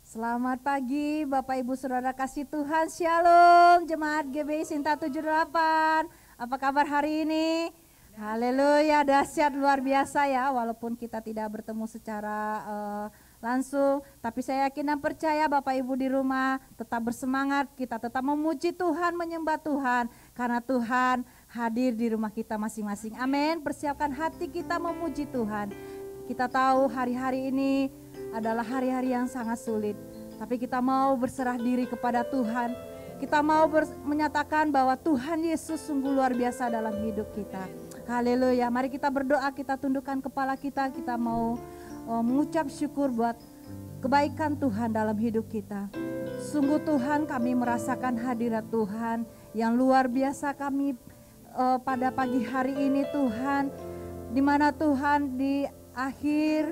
Selamat pagi Bapak Ibu Saudara kasih Tuhan, Shalom Jemaat GBI Sinta 78. Apa kabar hari ini? Haleluya, dahsyat luar biasa ya. Walaupun kita tidak bertemu secara langsung, tapi saya yakin dan percaya Bapak Ibu di rumah tetap bersemangat, kita tetap memuji Tuhan, menyembah Tuhan, karena Tuhan hadir di rumah kita masing-masing. Amin. Persiapkan hati kita memuji Tuhan. Kita tahu hari-hari ini adalah hari-hari yang sangat sulit, tapi kita mau berserah diri kepada Tuhan. Kita mau menyatakan bahwa Tuhan Yesus sungguh luar biasa dalam hidup kita. Haleluya. Mari kita berdoa, kita tundukkan kepala kita. Kita mau mengucap syukur buat kebaikan Tuhan dalam hidup kita. Sungguh Tuhan, kami merasakan hadirat Tuhan yang luar biasa kami pada pagi hari ini Tuhan, di mana Tuhan di akhir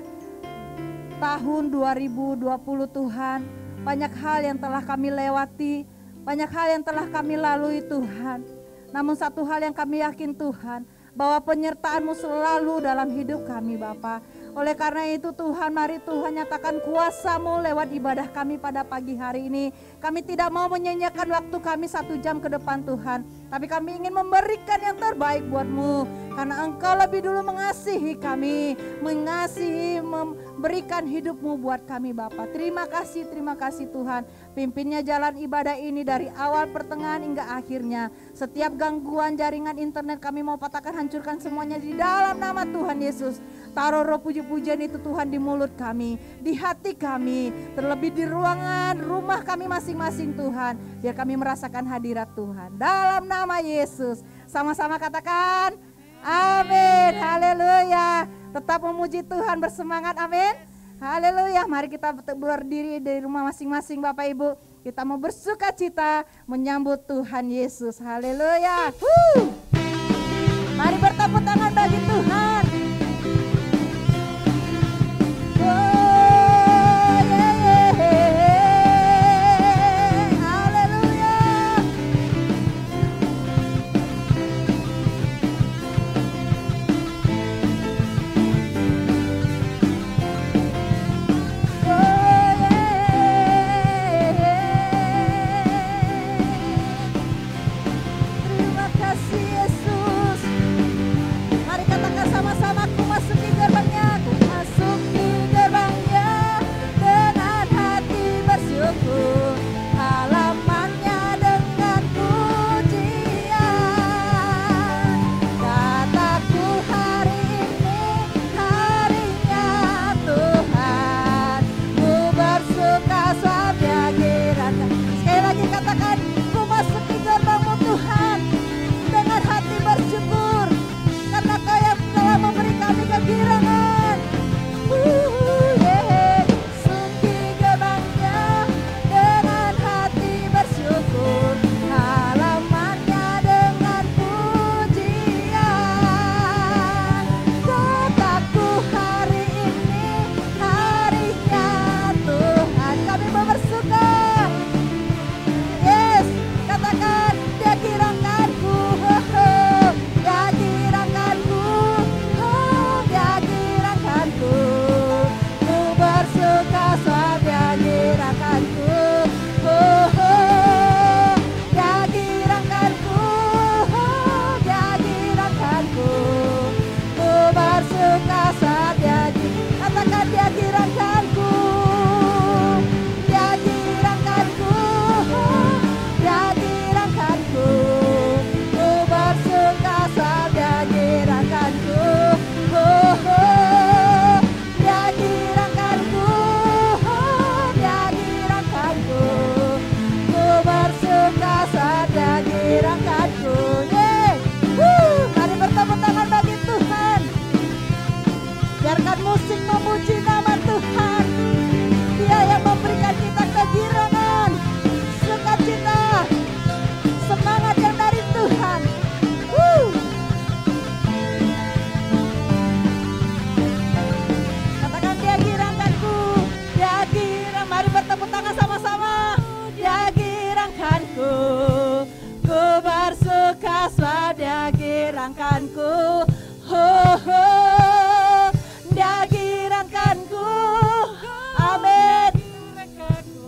tahun 2020 Tuhan, banyak hal yang telah kami lewati, banyak hal yang telah kami lalui Tuhan. Namun satu hal yang kami yakin Tuhan, bahwa penyertaan-Mu selalu dalam hidup kami Bapa. Oleh karena itu Tuhan, mari Tuhan nyatakan kuasa-Mu lewat ibadah kami pada pagi hari ini. Kami tidak mau menyanyiakan waktu kami 1 jam ke depan Tuhan, tapi kami ingin memberikan yang terbaik buat-Mu. Karena Engkau lebih dulu mengasihi kami, memberikan hidup-Mu buat kami Bapa. Terima kasih Tuhan. Pimpinnya jalan ibadah ini dari awal, pertengahan hingga akhirnya. Setiap gangguan jaringan internet kami mau patahkan, hancurkan semuanya di dalam nama Tuhan Yesus. Taruh roh puji-pujian itu Tuhan di mulut kami, di hati kami, terlebih di ruangan rumah kami masing-masing Tuhan. Biar kami merasakan hadirat Tuhan. Dalam nama Yesus. Sama-sama katakan amin. Haleluya. Tetap memuji Tuhan, bersemangat. Amin. Haleluya. Mari kita berdiri dari rumah masing-masing Bapak Ibu. Kita mau bersuka cita menyambut Tuhan Yesus. Haleluya. Mari bertepuk tangan bagi Tuhan.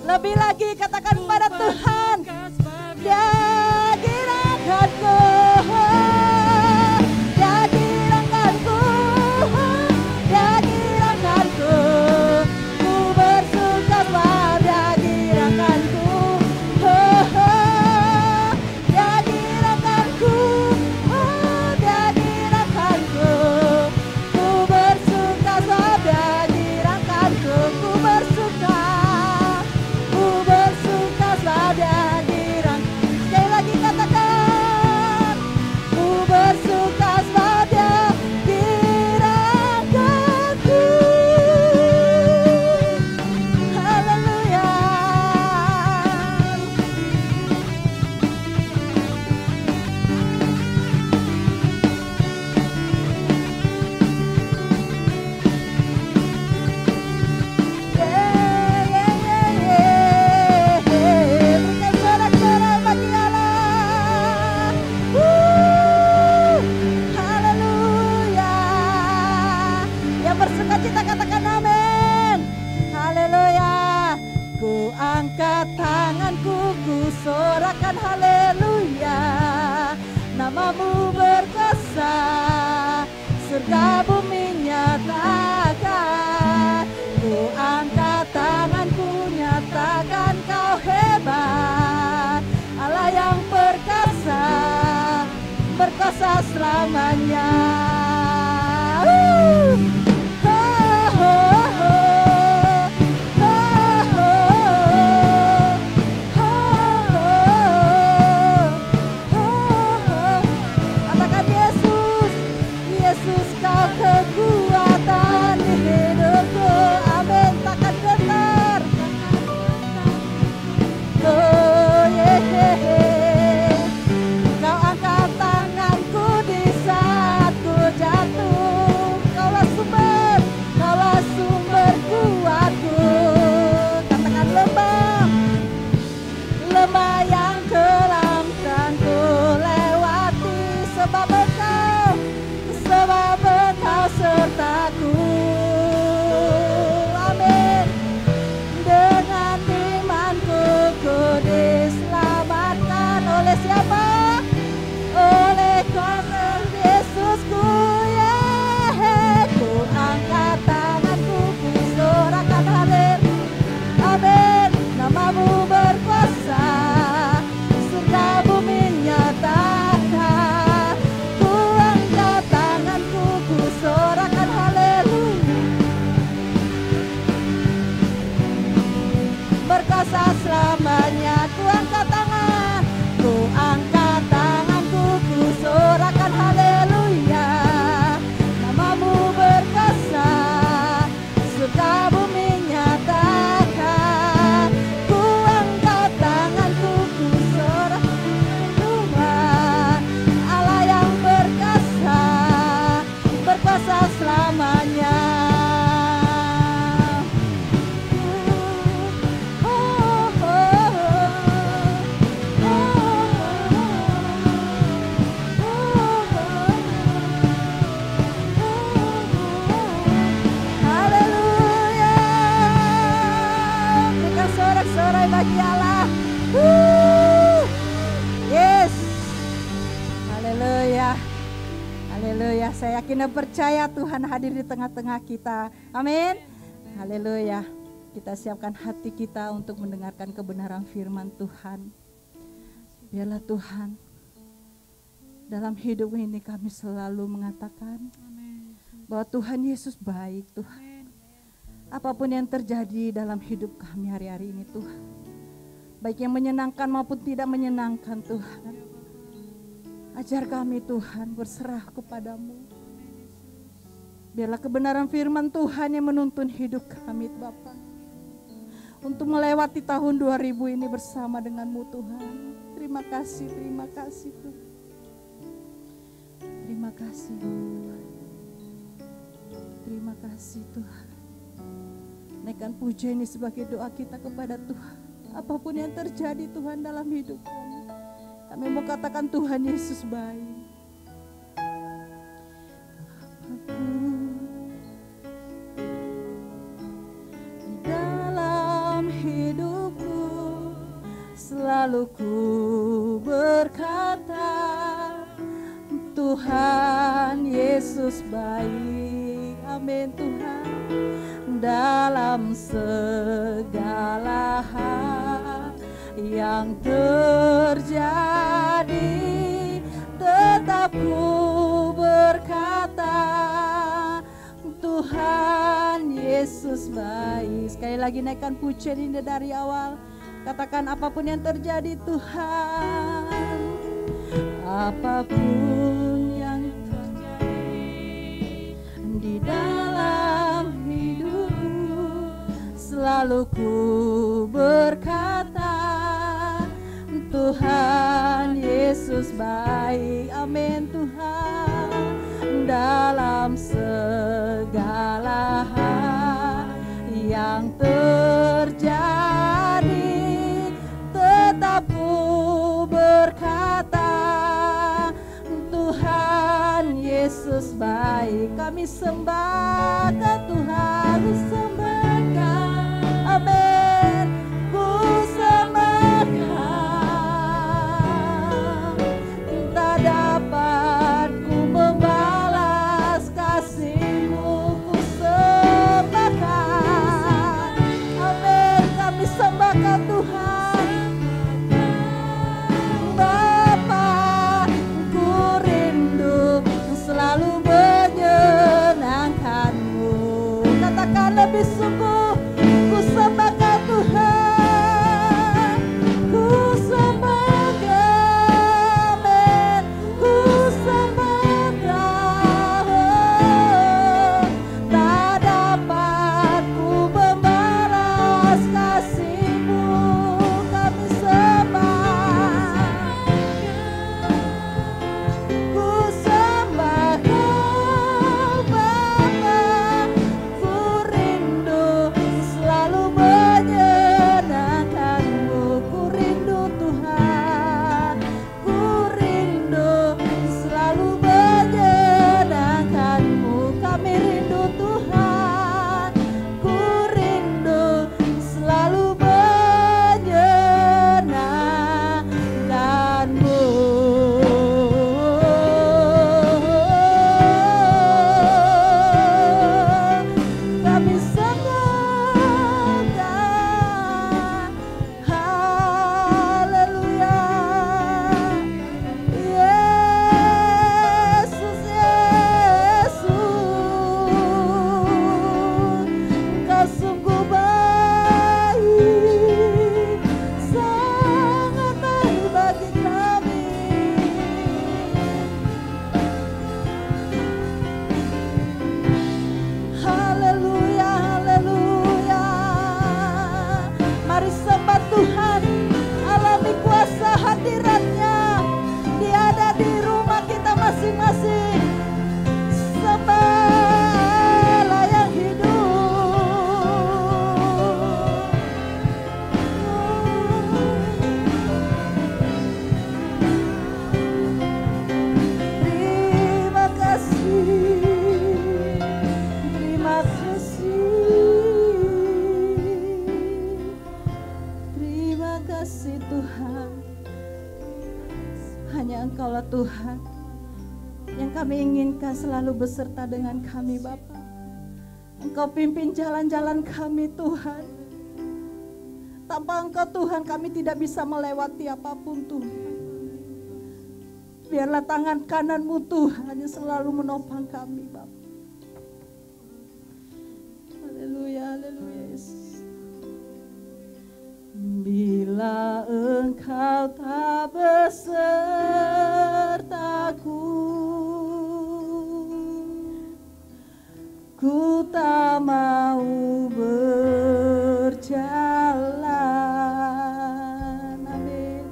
Lebih lagi katakan pada Tuhan, Dia kirangkanku, Dia kirangkanku, Dia kirangkanku, ku bersuka pada kirangkanku, Dia kirangkanku, Dia kirangkanku, ku bersuka pada kirangkanku, ku bersuka pada kirang. Sekali lagi katakan, ku bersuka pada kirangkanku. Haleluya. Bersukacita katakan amin. Haleluya. Ku angkat tanganku, ku sorakan haleluya. Namamu berkuasa, surga bumi nyatakan. Ku angkat tanganku, nyatakan kau hebat. Allah yang perkasa, berkuasa selamanya. Katakan Yesus, Yesus kau kekuatan di hidupku. Amin, takkan gentar. Oh yeah. Kau angkat tanganku di saat ku jatuh. Kaulah sumber kuatku. Katakan lembah yang kelam kan ku lewati, sebab Engkau sertaku. Amin. Dengan imanku ku diselamatkan. Oleh siapa? Oleh kuasa Yesusku, yeah. Ku angkat tanganku, ku sorakan haleluya. Amin. Namamu berkuasa, surga bumi nyatakan. Ku angkat tanganku, ku sorakan haleluya. Berkuasa selamanya. Ku angkat tangan, ku angkat tanganku, ku sorakan haleluya. Namamu berkuasa, surga bumi nyatakan. Ku angkat tanganku, ku sorakan haleluya. Allah yang berkuasa, berkuasa selamanya. Sorak-sorai bagi Allah. Yes. Haleluya. Haleluya. Saya yakin dan percaya Tuhan hadir di tengah-tengah kita. Amin. Haleluya. Kita siapkan hati kita untuk mendengarkan kebenaran firman Tuhan. Biarlah Tuhan dalam hidup ini kami selalu mengatakan bahwa Tuhan Yesus baik, Tuhan. Apapun yang terjadi dalam hidup kami hari-hari ini, Tuhan, baik yang menyenangkan maupun tidak menyenangkan, Tuhan, ajar kami, Tuhan, berserah kepadamu. Biarlah kebenaran firman Tuhan yang menuntun hidup kami, Bapa, untuk melewati tahun 2000 ini bersama denganmu, Tuhan. Terima kasih Tuhan. Terima kasih Tuhan. Terima kasih Tuhan. Naikkan puja ini sebagai doa kita kepada Tuhan. Apapun yang terjadi Tuhan dalam hidup kami, kami mau katakan Tuhan Yesus baik. Dalam hidupku selalu ku berkata, Tuhan Yesus baik. Amin Tuhan. Dalam segala hal yang terjadi, tetap ku berkata, Tuhan Yesus baik. Sekali lagi naikkan pujian ini dari awal. Katakan apapun yang terjadi Tuhan, apapun yang terjadi di dalam hidupku, selalu ku berkata, Tuhan Yesus baik. Amin Tuhan. Dalam segala hal yang terjadi, tetap ku berkata, Tuhan Yesus baik. Kami sembahkan Tuhan, ku sembahkan. Amin. Ku sembahkan. Tak dapat ku membalas kasih-Mu, ku sembahkan. Amin. Kami sembahkan Tuhan. Bapa, ku rindu selalu menyenangkan-Mu. Katakan lebih sungguh, ku sembahkan Tuhan. Ku sembahkan, amin. Ku sembahkan. Tak dapat ku membalas kasih-Mu, kami sembah. Ku sembahkan Bapa, ku rindu selalu menyenangkan-Mu. Ku rindu Tuhan, ku rindu selalu menyenangkan-Mu. Kami rindu Tuhan, ku rindu selalu menyenangkan-Mu. Kami sembahkan, haleluya. Yesus, Yesus, Engkau sungguh baik, sangat baik bagi kami. Haleluya, haleluya. Mari sembah Tuhan, alami kuasa hadirat-Nya. Dia ada di rumah kita masing-masing. Sembahlah yang hidup. Terima kasih, terima kasih, terima kasih Tuhan. Hanya Engkaulah Tuhan yang kami inginkan selalu beserta dengan kami Bapa. Engkau pimpin jalan-jalan kami Tuhan. Tanpa Engkau Tuhan kami tidak bisa melewati apapun Tuhan. Biarlah tangan kanan-Mu Tuhan yang selalu menopang kami Bapa. Haleluya, haleluya Yesus. Bila Engkau tak besertaku, ku tak mau berjalan. Amin.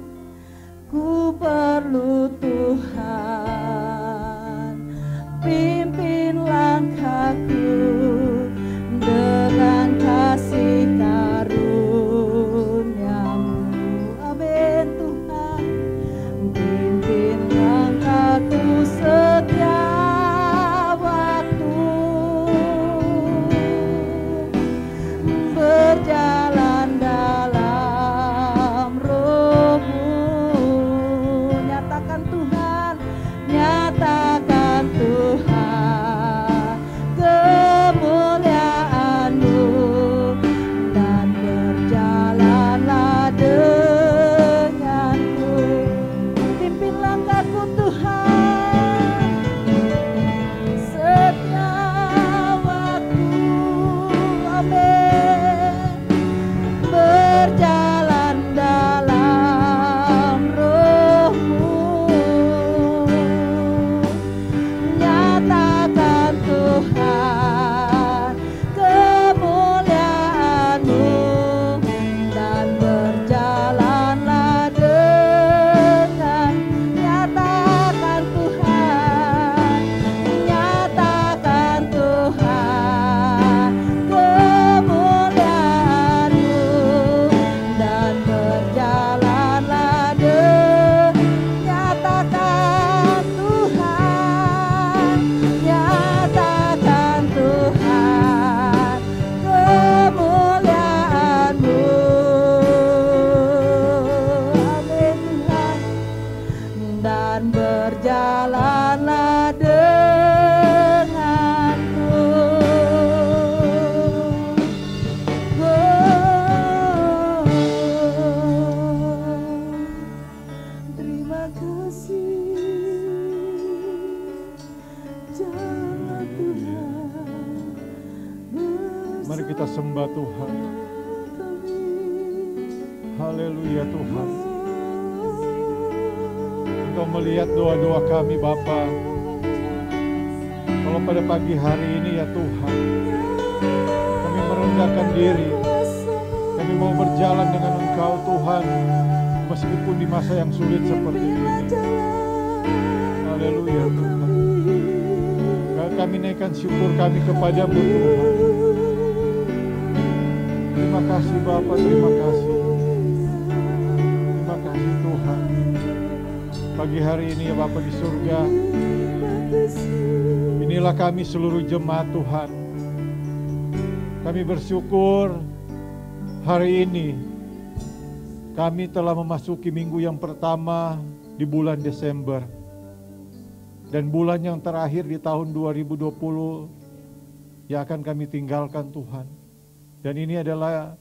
Ku perlu Tuhan, pimpin langkahku dengan kasih karunia-Mu. Amin Tuhan. Pimpin langkahku setiap waktu. Haleluya Tuhan. Engkau melihat doa-doa kami Bapa. Kalau pada pagi hari ini ya Tuhan, kami merendahkan diri. Kami mau berjalan dengan Engkau Tuhan, meskipun di masa yang sulit seperti ini. Haleluya Tuhan. Kami naikkan syukur kami kepadamu Tuhan. Terima kasih Bapa, terima kasih. Terima kasih Tuhan. Pagi hari ini ya Bapa di surga, inilah kami seluruh jemaat Tuhan. Kami bersyukur hari ini kami telah memasuki minggu yang pertama di bulan Desember. Dan bulan yang terakhir di tahun 2020 yang akan kami tinggalkan Tuhan. Dan ini adalah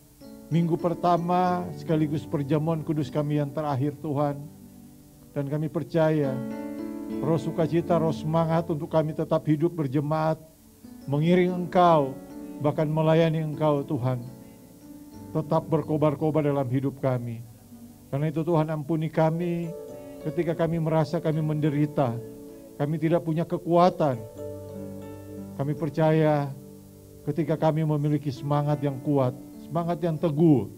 minggu pertama sekaligus perjamuan kudus kami yang terakhir Tuhan. Dan kami percaya roh sukacita, roh semangat untuk kami tetap hidup berjemaat, mengiring Engkau, bahkan melayani Engkau Tuhan, tetap berkobar-kobar dalam hidup kami. Karena itu Tuhan ampuni kami ketika kami merasa kami menderita, kami tidak punya kekuatan. Kami percaya ketika kami memiliki semangat yang kuat, semangat yang teguh,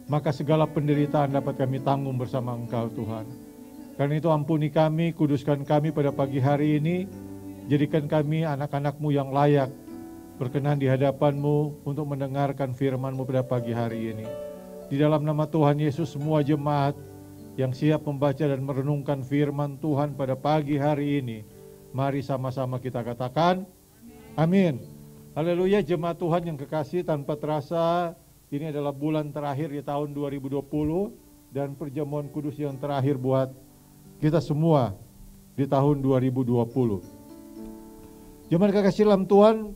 maka segala penderitaan dapat kami tanggung bersama Engkau Tuhan. Karena itu ampuni kami, kuduskan kami pada pagi hari ini, jadikan kami anak-anak-Mu yang layak, berkenan di hadapan-Mu untuk mendengarkan firman-Mu pada pagi hari ini. Di dalam nama Tuhan Yesus, semua jemaat yang siap membaca dan merenungkan firman Tuhan pada pagi hari ini, mari sama-sama kita katakan, amin. Haleluya jemaat Tuhan yang kekasih, tanpa terasa ini adalah bulan terakhir di tahun 2020 dan perjamuan kudus yang terakhir buat kita semua di tahun 2020. Jemaat kekasih dalam Tuhan,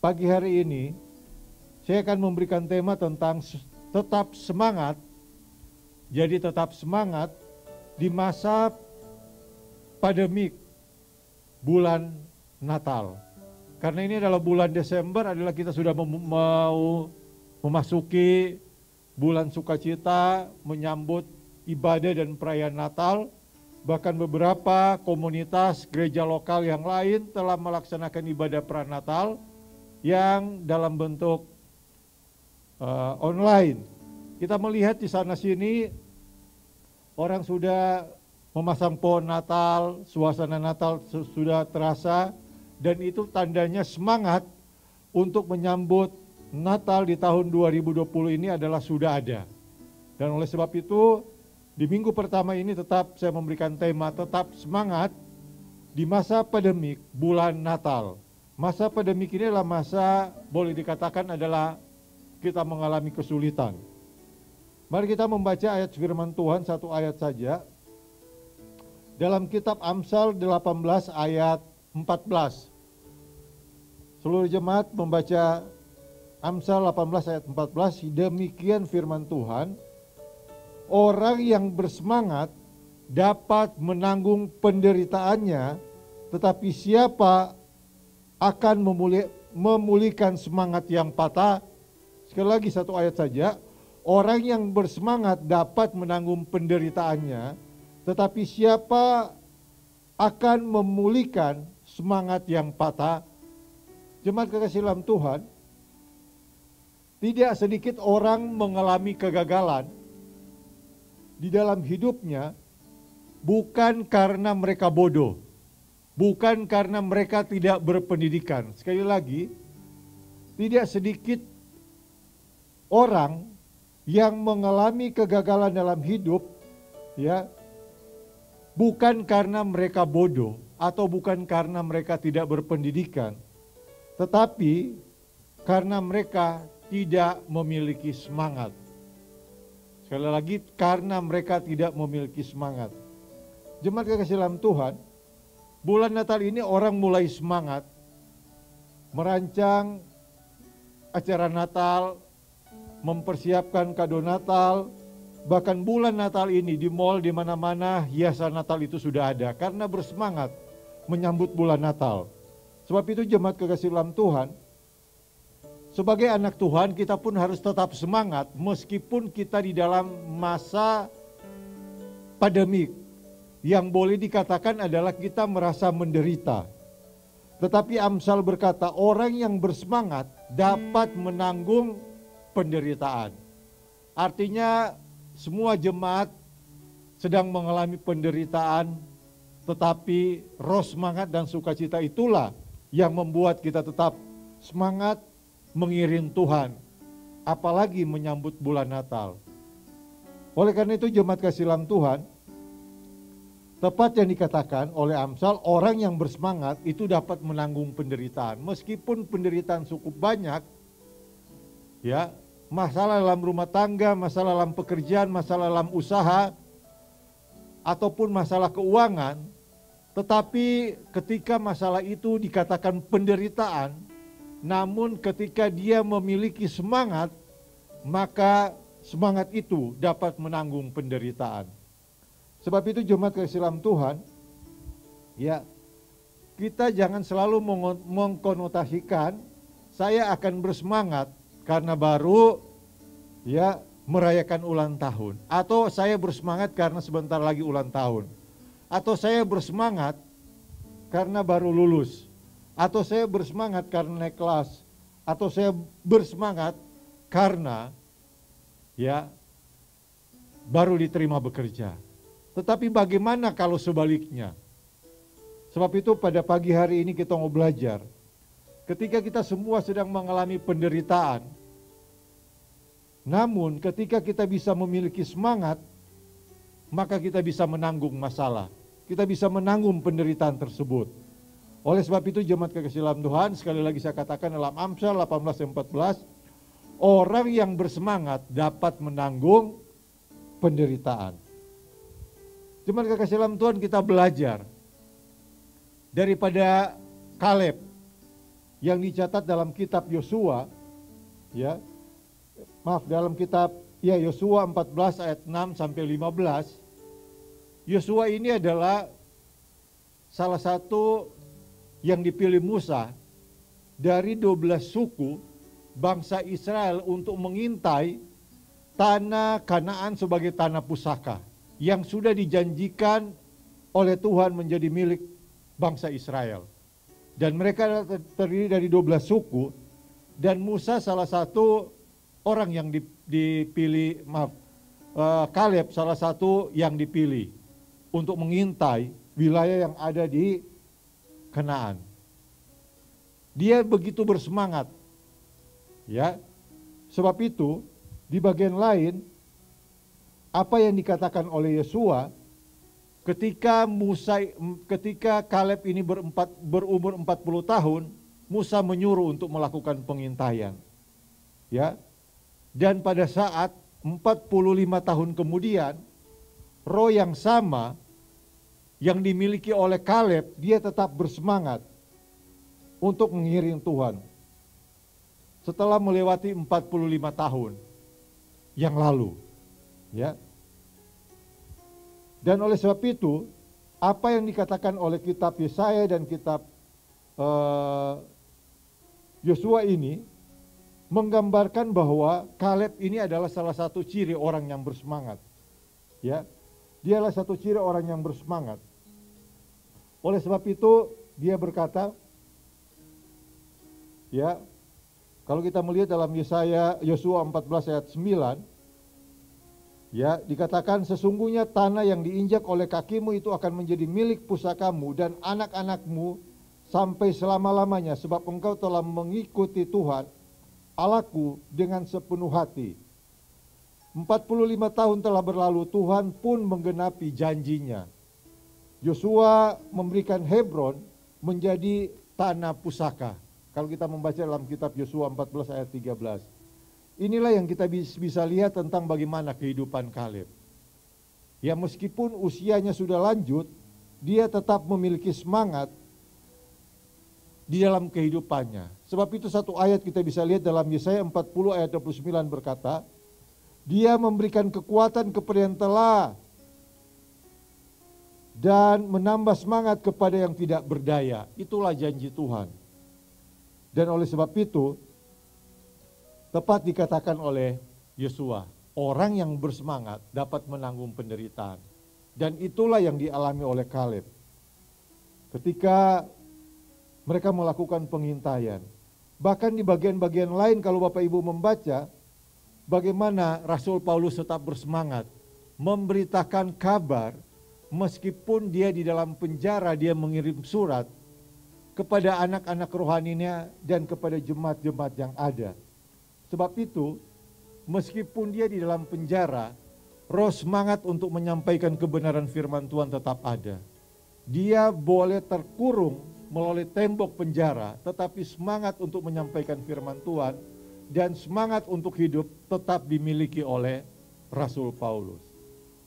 pagi hari ini saya akan memberikan tema tentang tetap semangat. Jadi tetap semangat di masa pandemik bulan Natal. Karena ini adalah bulan Desember, adalah kita sudah mau memasuki bulan sukacita, menyambut ibadah dan perayaan Natal. Bahkan beberapa komunitas gereja lokal yang lain telah melaksanakan ibadah pranatal yang dalam bentuk online. Kita melihat di sana sini orang sudah memasang pohon Natal, suasana Natal sudah terasa, dan itu tandanya semangat untuk menyambut Natal di tahun 2020 ini adalah sudah ada. Dan oleh sebab itu di minggu pertama ini tetap saya memberikan tema tetap semangat di masa pandemik bulan Natal. Masa pandemik ini adalah masa boleh dikatakan adalah kita mengalami kesulitan. Mari kita membaca ayat firman Tuhan, satu ayat saja. Dalam kitab Amsal 18 ayat 14. Seluruh jemaat membaca Amsal 18 ayat 14. Demikian firman Tuhan. Orang yang bersemangat dapat menanggung penderitaannya, tetapi siapa akan memulihkan semangat yang patah? Sekali lagi satu ayat saja. Orang yang bersemangat dapat menanggung penderitaannya, tetapi siapa akan memulihkan semangat yang patah? Jemaat kekasih dalam Tuhan, tidak sedikit orang mengalami kegagalan di dalam hidupnya bukan karena mereka bodoh, bukan karena mereka tidak berpendidikan. Sekali lagi, tidak sedikit orang yang mengalami kegagalan dalam hidup, ya, bukan karena mereka bodoh atau bukan karena mereka tidak berpendidikan, tetapi karena mereka tidak memiliki semangat. Sekali lagi, karena mereka tidak memiliki semangat. Jemaat kekasih dalam Tuhan, bulan Natal ini orang mulai semangat merancang acara Natal, mempersiapkan kado Natal. Bahkan bulan Natal ini di mal di mana-mana hiasan Natal itu sudah ada karena bersemangat menyambut bulan Natal. Sebab itu jemaat kekasih dalam Tuhan, sebagai anak Tuhan kita pun harus tetap semangat meskipun kita di dalam masa pandemik. Yang boleh dikatakan adalah kita merasa menderita. Tetapi Amsal berkata, orang yang bersemangat dapat menanggung penderitaan. Artinya semua jemaat sedang mengalami penderitaan, tetapi roh semangat dan sukacita itulah yang membuat kita tetap semangat mengiring Tuhan, apalagi menyambut bulan Natal. Oleh karena itu jemaat kasih dalam Tuhan, tepat yang dikatakan oleh Amsal, orang yang bersemangat itu dapat menanggung penderitaan. Meskipun penderitaan cukup banyak, ya, masalah dalam rumah tangga, masalah dalam pekerjaan, masalah dalam usaha, ataupun masalah keuangan, tetapi ketika masalah itu dikatakan penderitaan, namun ketika dia memiliki semangat, maka semangat itu dapat menanggung penderitaan. Sebab itu jemaat kasih dalam Tuhan, ya, kita jangan selalu mengkonotasikan saya akan bersemangat karena baru ya merayakan ulang tahun, atau saya bersemangat karena sebentar lagi ulang tahun, atau saya bersemangat karena baru lulus, atau saya bersemangat karena naik kelas, atau saya bersemangat karena ya baru diterima bekerja. Tetapi bagaimana kalau sebaliknya? Sebab itu pada pagi hari ini kita mau belajar. Ketika kita semua sedang mengalami penderitaan, namun ketika kita bisa memiliki semangat, maka kita bisa menanggung masalah. Kita bisa menanggung penderitaan tersebut. Oleh sebab itu jemaat kekasih dalam Tuhan, sekali lagi saya katakan dalam Amsal 18:14, orang yang bersemangat dapat menanggung penderitaan. Jemaat kekasih dalam Tuhan, kita belajar daripada Kaleb yang dicatat dalam kitab Yosua, ya. Maaf, dalam kitab ya Yosua 14 ayat 6 sampai 15. Yosua ini adalah salah satu yang dipilih Musa dari 12 suku bangsa Israel untuk mengintai tanah Kanaan sebagai tanah pusaka yang sudah dijanjikan oleh Tuhan menjadi milik bangsa Israel. Dan mereka terdiri dari 12 suku, dan Musa salah satu orang yang dipilih, Kaleb salah satu yang dipilih untuk mengintai wilayah yang ada di Kanaan. Dia begitu bersemangat, ya. Sebab itu di bagian lain apa yang dikatakan oleh Yosua ketika Kaleb ini berumur 40 tahun, Musa menyuruh untuk melakukan pengintaian. Ya. Dan pada saat 45 tahun kemudian, roh yang sama yang dimiliki oleh Kaleb, dia tetap bersemangat untuk mengiring Tuhan. Setelah melewati 45 tahun yang lalu. Ya. Dan oleh sebab itu, apa yang dikatakan oleh kitab Yesaya dan kitab Yosua ini menggambarkan bahwa Kaleb ini adalah salah satu ciri orang yang bersemangat. Ya. Dia adalah satu ciri orang yang bersemangat. Oleh sebab itu, dia berkata, ya, kalau kita melihat dalam Yosua 14 ayat 9, ya, dikatakan sesungguhnya tanah yang diinjak oleh kakimu itu akan menjadi milik pusakamu dan anak-anakmu sampai selama-lamanya, sebab engkau telah mengikuti Tuhan Allahku dengan sepenuh hati. 45 tahun telah berlalu, Tuhan pun menggenapi janjinya. Yosua memberikan Hebron menjadi tanah pusaka. Kalau kita membaca dalam kitab Yosua 14 ayat 13. Inilah yang kita bisa lihat tentang bagaimana kehidupan Kaleb. Ya, meskipun usianya sudah lanjut, dia tetap memiliki semangat di dalam kehidupannya. Sebab itu satu ayat kita bisa lihat dalam Yesaya 40 ayat 29 berkata, dia memberikan kekuatan kepada yang telah dan menambah semangat kepada yang tidak berdaya. Itulah janji Tuhan. Dan oleh sebab itu, Tepat dikatakan oleh Yosua, orang yang bersemangat dapat menanggung penderitaan. Dan itulah yang dialami oleh Kaleb. Ketika mereka melakukan pengintaian. Bahkan di bagian-bagian lain kalau Bapak Ibu membaca, bagaimana Rasul Paulus tetap bersemangat memberitakan kabar meskipun dia di dalam penjara, dia mengirim surat kepada anak-anak rohaninya dan kepada jemaat-jemaat yang ada. Sebab itu, meskipun dia di dalam penjara, roh semangat untuk menyampaikan kebenaran firman Tuhan tetap ada. Dia boleh terkurung melalui tembok penjara, tetapi semangat untuk menyampaikan firman Tuhan dan semangat untuk hidup tetap dimiliki oleh Rasul Paulus.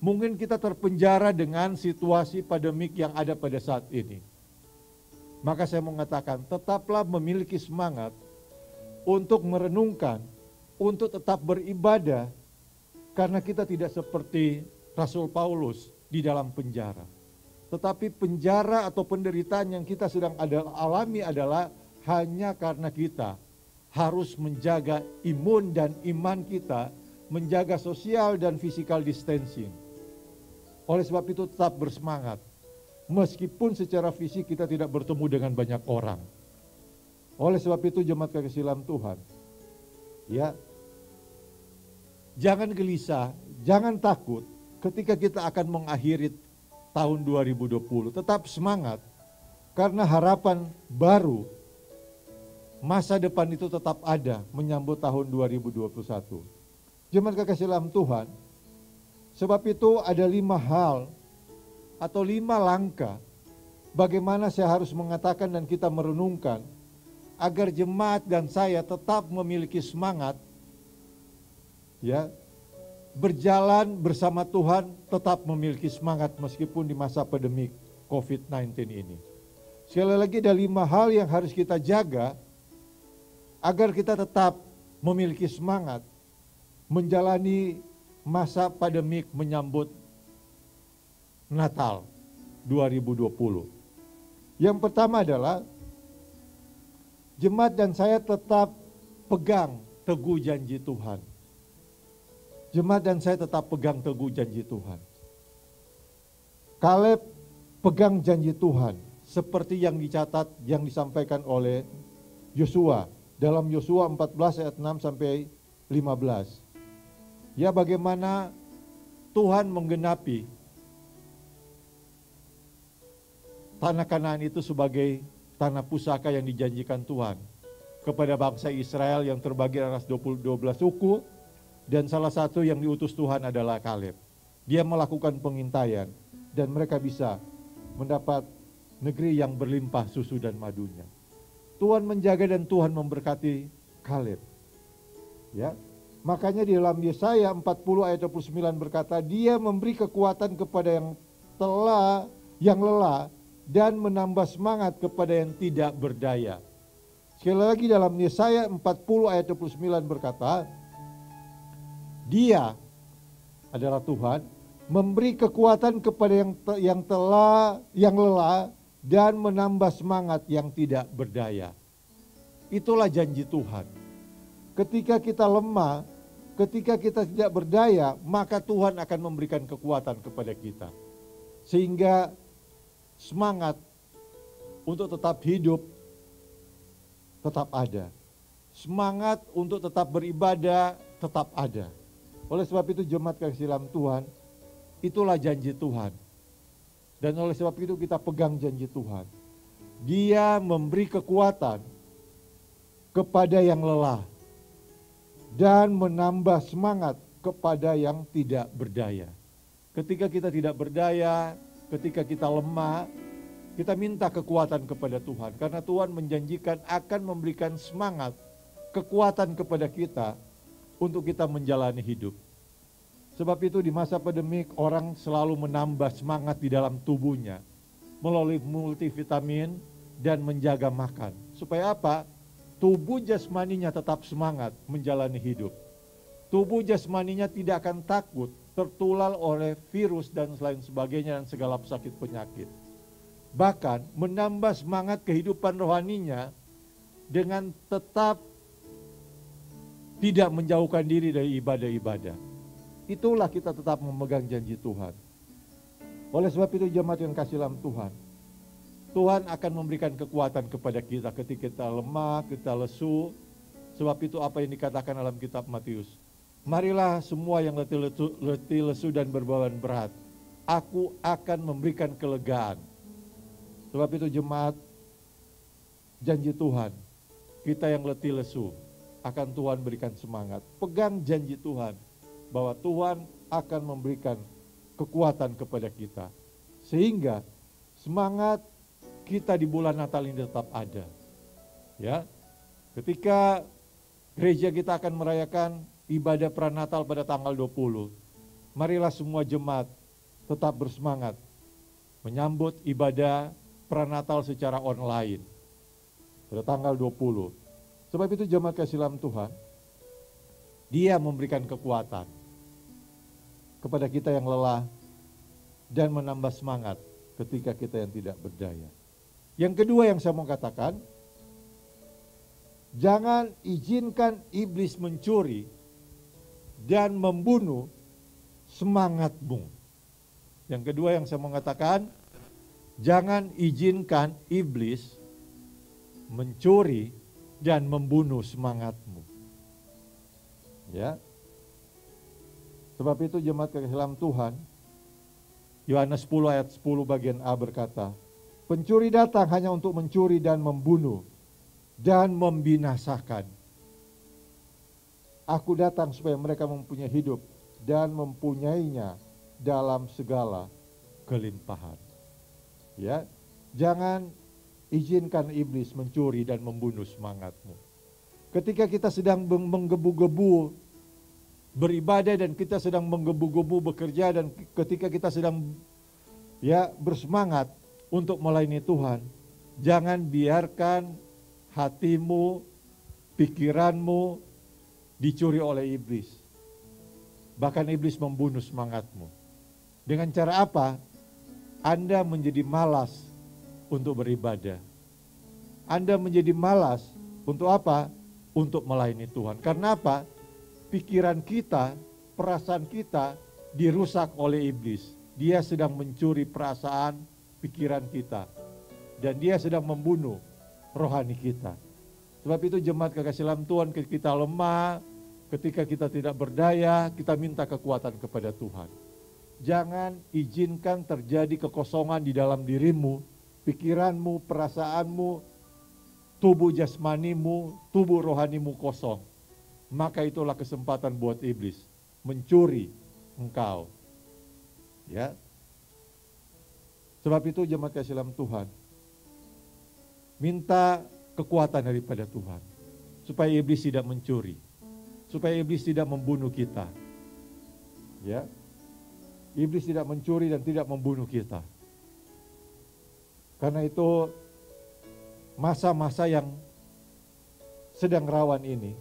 Mungkin kita terpenjara dengan situasi pandemik yang ada pada saat ini. Maka saya mengatakan, tetaplah memiliki semangat untuk merenungkan, untuk tetap beribadah, karena kita tidak seperti Rasul Paulus di dalam penjara. Tetapi penjara atau penderitaan yang kita sedang alami adalah hanya karena kita harus menjaga imun dan iman kita, menjaga sosial dan physical distancing. Oleh sebab itu tetap bersemangat, meskipun secara fisik kita tidak bertemu dengan banyak orang. Oleh sebab itu jemaat kekasih dalam Tuhan, ya, jangan gelisah, jangan takut ketika kita akan mengakhiri tahun 2020. Tetap semangat, karena harapan baru, masa depan itu tetap ada menyambut tahun 2021. Jemaat kekasih dalam Tuhan, sebab itu ada 5 hal atau 5 langkah bagaimana saya harus mengatakan dan kita merenungkan agar jemaat dan saya tetap memiliki semangat, ya, berjalan bersama Tuhan, tetap memiliki semangat meskipun di masa pandemik COVID-19 ini. Sekali lagi ada 5 hal yang harus kita jaga agar kita tetap memiliki semangat menjalani masa pandemik menyambut Natal 2020. Yang pertama adalah jemaat dan saya tetap pegang teguh janji Tuhan. Jemaat dan saya tetap pegang teguh janji Tuhan. Kaleb pegang janji Tuhan seperti yang dicatat, yang disampaikan oleh Yosua dalam Yosua 14 ayat 6 sampai 15. Ya, bagaimana Tuhan menggenapi tanah Kanaan itu sebagai tanah pusaka yang dijanjikan Tuhan kepada bangsa Israel yang terbagi atas 12 suku, dan salah satu yang diutus Tuhan adalah Kaleb. Dia melakukan pengintaian dan mereka bisa mendapat negeri yang berlimpah susu dan madunya. Tuhan menjaga dan Tuhan memberkati Kaleb. Ya. Makanya di dalam Yesaya 40 ayat 29 berkata, dia memberi kekuatan kepada yang lelah dan menambah semangat kepada yang tidak berdaya. Sekali lagi dalam Yesaya 40 ayat 29 berkata, dia adalah Tuhan memberi kekuatan kepada yang lelah dan menambah semangat yang tidak berdaya. Itulah janji Tuhan. Ketika kita lemah, ketika kita tidak berdaya, maka Tuhan akan memberikan kekuatan kepada kita. Sehingga semangat untuk tetap hidup tetap ada. Semangat untuk tetap beribadah tetap ada. Oleh sebab itu jemaat kasih dalam Tuhan, itulah janji Tuhan. Dan oleh sebab itu kita pegang janji Tuhan. Dia memberi kekuatan kepada yang lelah dan menambah semangat kepada yang tidak berdaya. Ketika kita tidak berdaya, ketika kita lemah, kita minta kekuatan kepada Tuhan. Karena Tuhan menjanjikan akan memberikan semangat, kekuatan kepada kita untuk kita menjalani hidup. Sebab itu di masa pandemik orang selalu menambah semangat di dalam tubuhnya melalui multivitamin dan menjaga makan. Supaya apa? Tubuh jasmaninya tetap semangat menjalani hidup. Tubuh jasmaninya tidak akan takut tertular oleh virus dan lain sebagainya dan segala sakit penyakit. Bahkan menambah semangat kehidupan rohaninya dengan tetap tidak menjauhkan diri dari ibadah-ibadah. Itulah kita tetap memegang janji Tuhan. Oleh sebab itu jemaat yang kasih dalam Tuhan, Tuhan akan memberikan kekuatan kepada kita ketika kita lemah, kita lesu. Sebab itu apa yang dikatakan dalam kitab Matius. Marilah semua yang letih lesu dan berbeban berat, aku akan memberikan kelegaan. Sebab itu jemaat, janji Tuhan, kita yang letih lesu, akan Tuhan berikan semangat. Pegang janji Tuhan, bahwa Tuhan akan memberikan kekuatan kepada kita. Sehingga semangat kita di bulan Natal ini tetap ada. Ya, ketika gereja kita akan merayakan ibadah pranatal pada tanggal 20, marilah semua jemaat tetap bersemangat menyambut ibadah pranatal secara online pada tanggal 20. Sebab itu jemaat kasih dalam Tuhan, Dia memberikan kekuatan kepada kita yang lelah dan menambah semangat ketika kita yang tidak berdaya. Yang kedua yang saya mau katakan, jangan izinkan iblis mencuri dan membunuh semangatmu. Yang kedua yang saya mau katakan, jangan izinkan iblis mencuri dan membunuh semangatmu. Ya. Sebab itu jemaat kasih dalam Tuhan, Yohanes 10 ayat 10 bagian A berkata, pencuri datang hanya untuk mencuri dan membunuh dan membinasakan. Aku datang supaya mereka mempunyai hidup dan mempunyainya dalam segala kelimpahan. Ya, jangan izinkan iblis mencuri dan membunuh semangatmu. Ketika kita sedang menggebu-gebu beribadah dan kita sedang menggebu-gebu bekerja dan ketika kita sedang bersemangat untuk melayani Tuhan, jangan biarkan hatimu, pikiranmu dicuri oleh iblis. Bahkan iblis membunuh semangatmu. Dengan cara apa? Anda menjadi malas untuk beribadah. Anda menjadi malas untuk apa? Untuk melayani Tuhan. Karena apa? Pikiran kita, perasaan kita dirusak oleh iblis. Dia sedang mencuri perasaan, pikiran kita. Dan dia sedang membunuh rohani kita. Sebab itu jemaat kekasih dalam Tuhan, ketika kita lemah, ketika kita tidak berdaya, kita minta kekuatan kepada Tuhan. Jangan izinkan terjadi kekosongan di dalam dirimu, pikiranmu, perasaanmu, tubuh jasmanimu, tubuh rohanimu kosong. Maka itulah kesempatan buat iblis mencuri engkau. Ya. Sebab itu jemaat kasih dalam Tuhan, minta kekuatan daripada Tuhan supaya iblis tidak mencuri, supaya iblis tidak membunuh kita. Ya. Iblis tidak mencuri dan tidak membunuh kita. Karena itu masa-masa yang sedang rawan ini,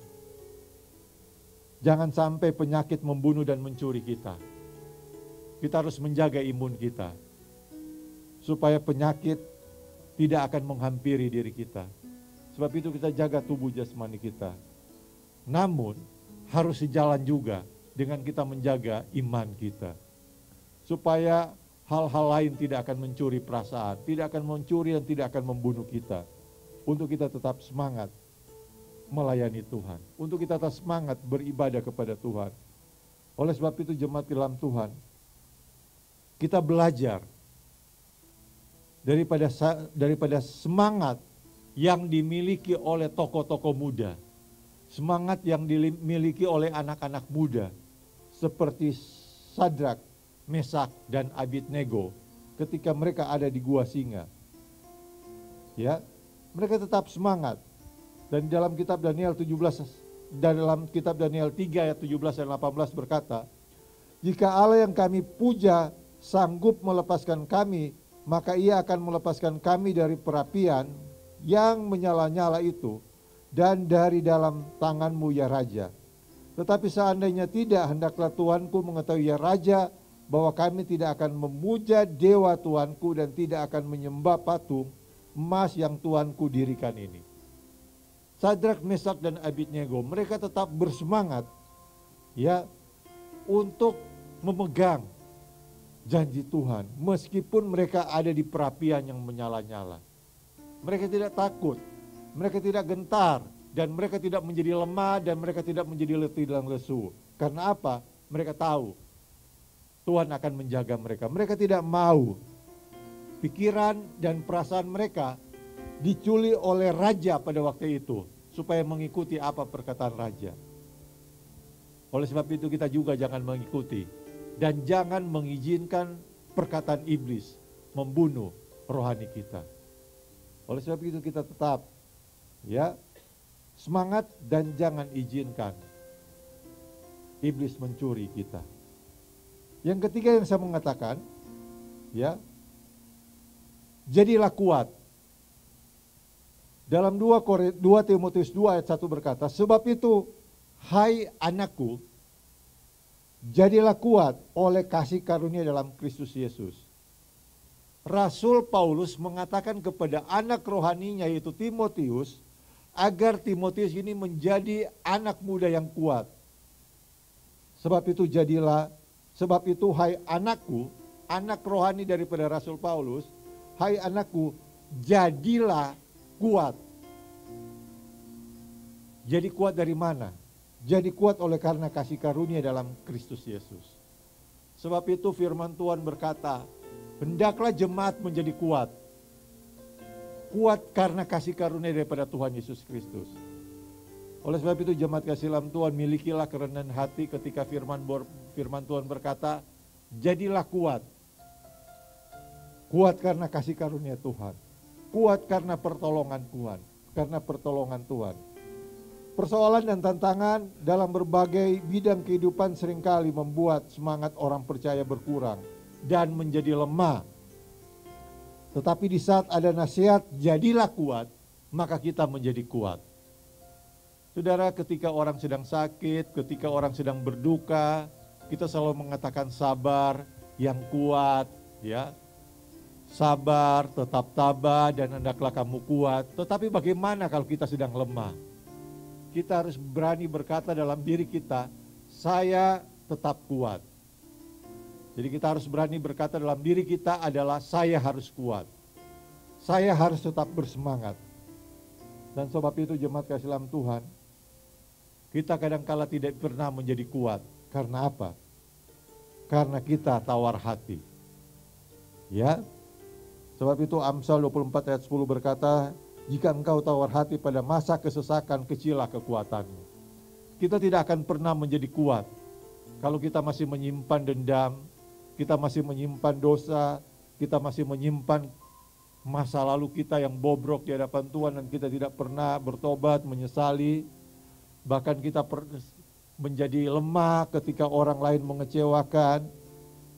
jangan sampai penyakit membunuh dan mencuri kita. Kita harus menjaga imun kita supaya penyakit tidak akan menghampiri diri kita. Sebab itu kita jaga tubuh jasmani kita. Namun harus sejalan juga dengan kita menjaga iman kita. Supaya hal-hal lain tidak akan mencuri perasaan, tidak akan mencuri dan tidak akan membunuh kita. Untuk kita tetap semangat melayani Tuhan, untuk kita tetap semangat beribadah kepada Tuhan. Oleh sebab itu jemaat dalam Tuhan, kita belajar daripada semangat yang dimiliki oleh tokoh-tokoh muda, semangat yang dimiliki oleh anak-anak muda, seperti Sadrak, Mesak, dan Abednego ketika mereka ada di gua singa. Ya, mereka tetap semangat. Dan dalam kitab Daniel 17, dalam kitab Daniel 3 ayat 17 dan 18 berkata, jika Allah yang kami puja sanggup melepaskan kami, maka ia akan melepaskan kami dari perapian yang menyala-nyala itu dan dari dalam tanganmu ya Raja. Tetapi seandainya tidak, hendaklah Tuanku mengetahui ya Raja, bahwa kami tidak akan memuja dewa Tuanku dan tidak akan menyembah patung emas yang Tuanku dirikan ini. Sadrak, Mesak dan Abednego, mereka tetap bersemangat ya untuk memegang janji Tuhan meskipun mereka ada di perapian yang menyala-nyala. Mereka tidak takut, mereka tidak gentar, dan mereka tidak menjadi lemah, dan mereka tidak menjadi letih dan lesu. Karena apa? Mereka tahu Tuhan akan menjaga mereka. Mereka tidak mau pikiran dan perasaan mereka diculik oleh raja pada waktu itu, supaya mengikuti apa perkataan raja. Oleh sebab itu kita juga jangan mengikuti dan jangan mengizinkan perkataan iblis membunuh rohani kita. Oleh sebab itu kita tetap ya semangat dan jangan izinkan iblis mencuri kita. Yang ketiga yang saya mengatakan ya, jadilah kuat. Dalam 2 Timotius 2 ayat 1 berkata, sebab itu hai anakku, jadilah kuat oleh kasih karunia dalam Kristus Yesus. Rasul Paulus mengatakan kepada anak rohaninya yaitu Timotius, agar Timotius ini menjadi anak muda yang kuat. Sebab itu hai anakku, anak rohani daripada Rasul Paulus, hai anakku, jadilah kuat. Jadi kuat dari mana? Jadi kuat oleh karena kasih karunia dalam Kristus Yesus. Sebab itu firman Tuhan berkata, hendaklah jemaat menjadi kuat. Kuat karena kasih karunia daripada Tuhan Yesus Kristus. Oleh sebab itu jemaat kasih dalam Tuhan, milikilah kerendahan hati ketika firman Tuhan berkata, jadilah kuat. Kuat karena kasih karunia Tuhan. Kuat karena pertolongan Tuhan. Persoalan dan tantangan dalam berbagai bidang kehidupan seringkali membuat semangat orang percaya berkurang dan menjadi lemah. Tetapi di saat ada nasihat, jadilah kuat, maka kita menjadi kuat. Saudara, ketika orang sedang sakit, ketika orang sedang berduka, kita selalu mengatakan sabar, yang kuat, ya. Sabar, tetap tabah, dan hendaklah kamu kuat. Tetapi bagaimana kalau kita sedang lemah? Kita harus berani berkata dalam diri kita, saya tetap kuat. Jadi kita harus berani berkata dalam diri kita adalah saya harus kuat. Saya harus tetap bersemangat. Dan sebab itu jemaat kasih dalam Tuhan, kita kadangkala tidak pernah menjadi kuat. Karena apa? Karena kita tawar hati. Ya. Sebab itu Amsal 24 ayat 10 berkata, jika engkau tawar hati pada masa kesesakan, kecillah kekuatanmu. Kita tidak akan pernah menjadi kuat kalau kita masih menyimpan dendam, kita masih menyimpan dosa, kita masih menyimpan masa lalu kita yang bobrok di hadapan Tuhan dan kita tidak pernah bertobat, menyesali. Bahkan kita menjadi lemah ketika orang lain mengecewakan.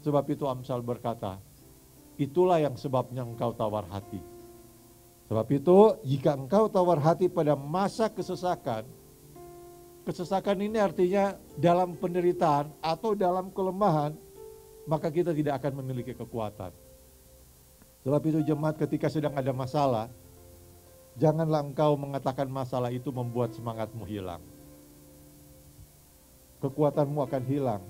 Sebab itu Amsal berkata, itulah yang sebabnya engkau tawar hati. Sebab itu jika engkau tawar hati pada masa kesesakan, kesesakan ini artinya dalam penderitaan atau dalam kelemahan, maka kita tidak akan memiliki kekuatan. Sebab itu jemaat, ketika sedang ada masalah, janganlah engkau mengatakan masalah itu membuat semangatmu hilang. Kekuatanmu akan hilang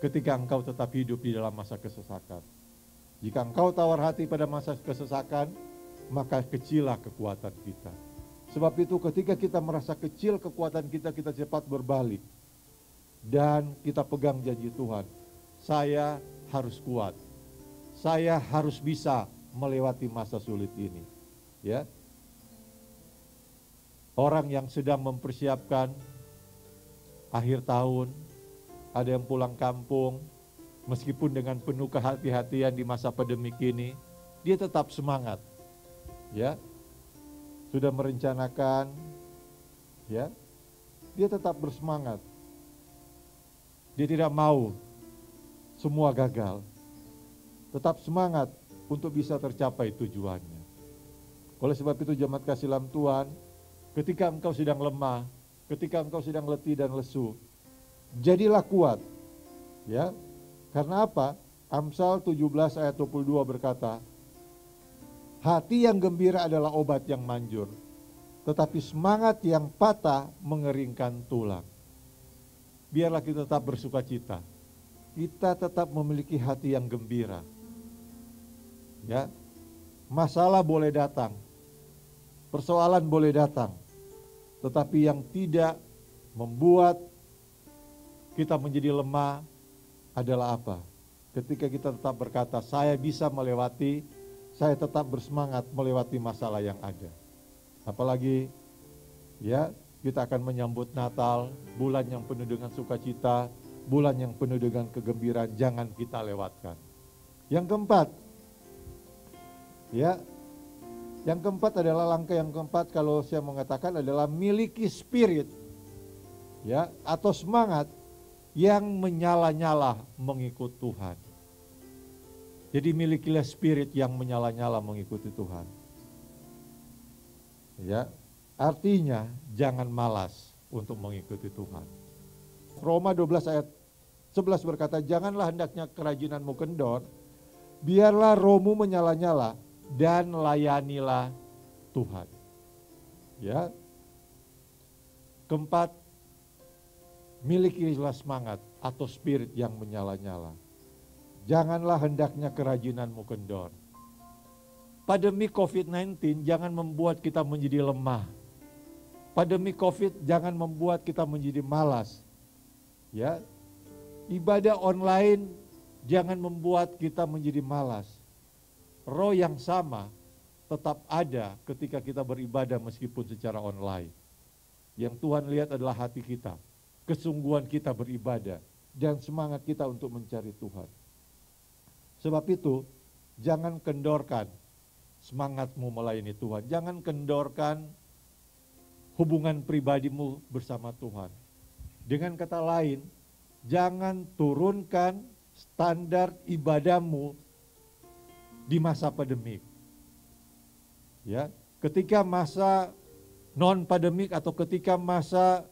ketika engkau tetap hidup di dalam masa kesesakan. Jika engkau tawar hati pada masa kesesakan, maka kecillah kekuatan kita. Sebab itu ketika kita merasa kecil kekuatan kita, kita cepat berbalik. Dan kita pegang janji Tuhan. Saya harus kuat. Saya harus bisa melewati masa sulit ini. Ya. Orang yang sedang mempersiapkan akhir tahun, ada yang pulang kampung, meskipun dengan penuh kehati-hatian di masa pandemik ini, dia tetap semangat. Ya, sudah merencanakan, ya, dia tetap bersemangat. Dia tidak mau semua gagal, tetap semangat untuk bisa tercapai tujuannya. Oleh sebab itu jemaat kasih dalam Tuhan, ketika engkau sedang lemah, ketika engkau sedang letih dan lesu, jadilah kuat. Ya, karena apa? Amsal 17 ayat 22 berkata, hati yang gembira adalah obat yang manjur. tetapi semangat yang patah mengeringkan tulang. Biarlah kita tetap bersuka cita. Kita tetap memiliki hati yang gembira. Ya, masalah boleh datang, persoalan boleh datang, tetapi yang tidak membuat kita menjadi lemah adalah apa? Ketika kita tetap berkata, saya bisa melewati, saya tetap bersemangat melewati masalah yang ada. Apalagi ya, kita akan menyambut Natal, bulan yang penuh dengan sukacita, bulan yang penuh dengan kegembiraan, jangan kita lewatkan. Yang keempat, ya, yang keempat adalah langkah yang keempat kalau saya mengatakan adalah miliki spirit, ya, atau semangat yang menyala-nyala mengikut Tuhan. Jadi milikilah spirit yang menyala-nyala mengikuti Tuhan. Ya, artinya jangan malas untuk mengikuti Tuhan. Roma 12 ayat 11 berkata, janganlah hendaknya kerajinanmu kendor, biarlah rohmu menyala-nyala dan layanilah Tuhan. Ya. Keempat, milikilah semangat atau spirit yang menyala-nyala. Janganlah hendaknya kerajinanmu kendor. Pandemi COVID-19 jangan membuat kita menjadi lemah. Pandemi COVID jangan membuat kita menjadi malas. Ya, ibadah online jangan membuat kita menjadi malas. Roh yang sama tetap ada ketika kita beribadah meskipun secara online. Yang Tuhan lihat adalah hati kita, kesungguhan kita beribadah, dan semangat kita untuk mencari Tuhan. Sebab itu, jangan kendorkan semangatmu melayani Tuhan. Jangan kendorkan hubungan pribadimu bersama Tuhan. Dengan kata lain, jangan turunkan standar ibadahmu di masa pandemik. Ya, ketika masa non pandemik atau ketika masa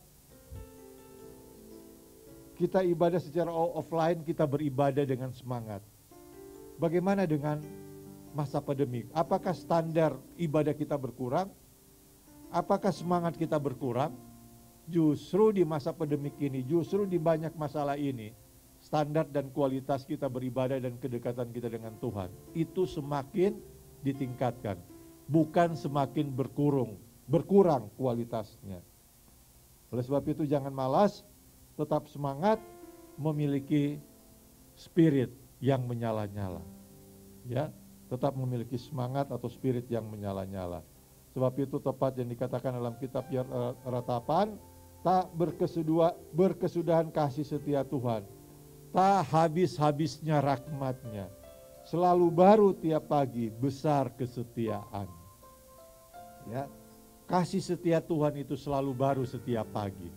kita ibadah secara offline, kita beribadah dengan semangat. Bagaimana dengan masa pandemik? Apakah standar ibadah kita berkurang? Apakah semangat kita berkurang? Justru di masa pandemik ini, justru di banyak masalah ini, standar dan kualitas kita beribadah dan kedekatan kita dengan Tuhan itu semakin ditingkatkan, bukan semakin berkurang kualitasnya. Oleh sebab itu jangan malas, tetap semangat, memiliki spirit yang menyala-nyala. Ya, tetap memiliki semangat atau spirit yang menyala-nyala. Sebab itu tepat yang dikatakan dalam kitab Ratapan, tak berkesudahan kasih setia Tuhan, tak habis-habisnya rahmat-Nya, selalu baru tiap pagi, besar kesetiaan. Ya, kasih setia Tuhan itu selalu baru setiap pagi.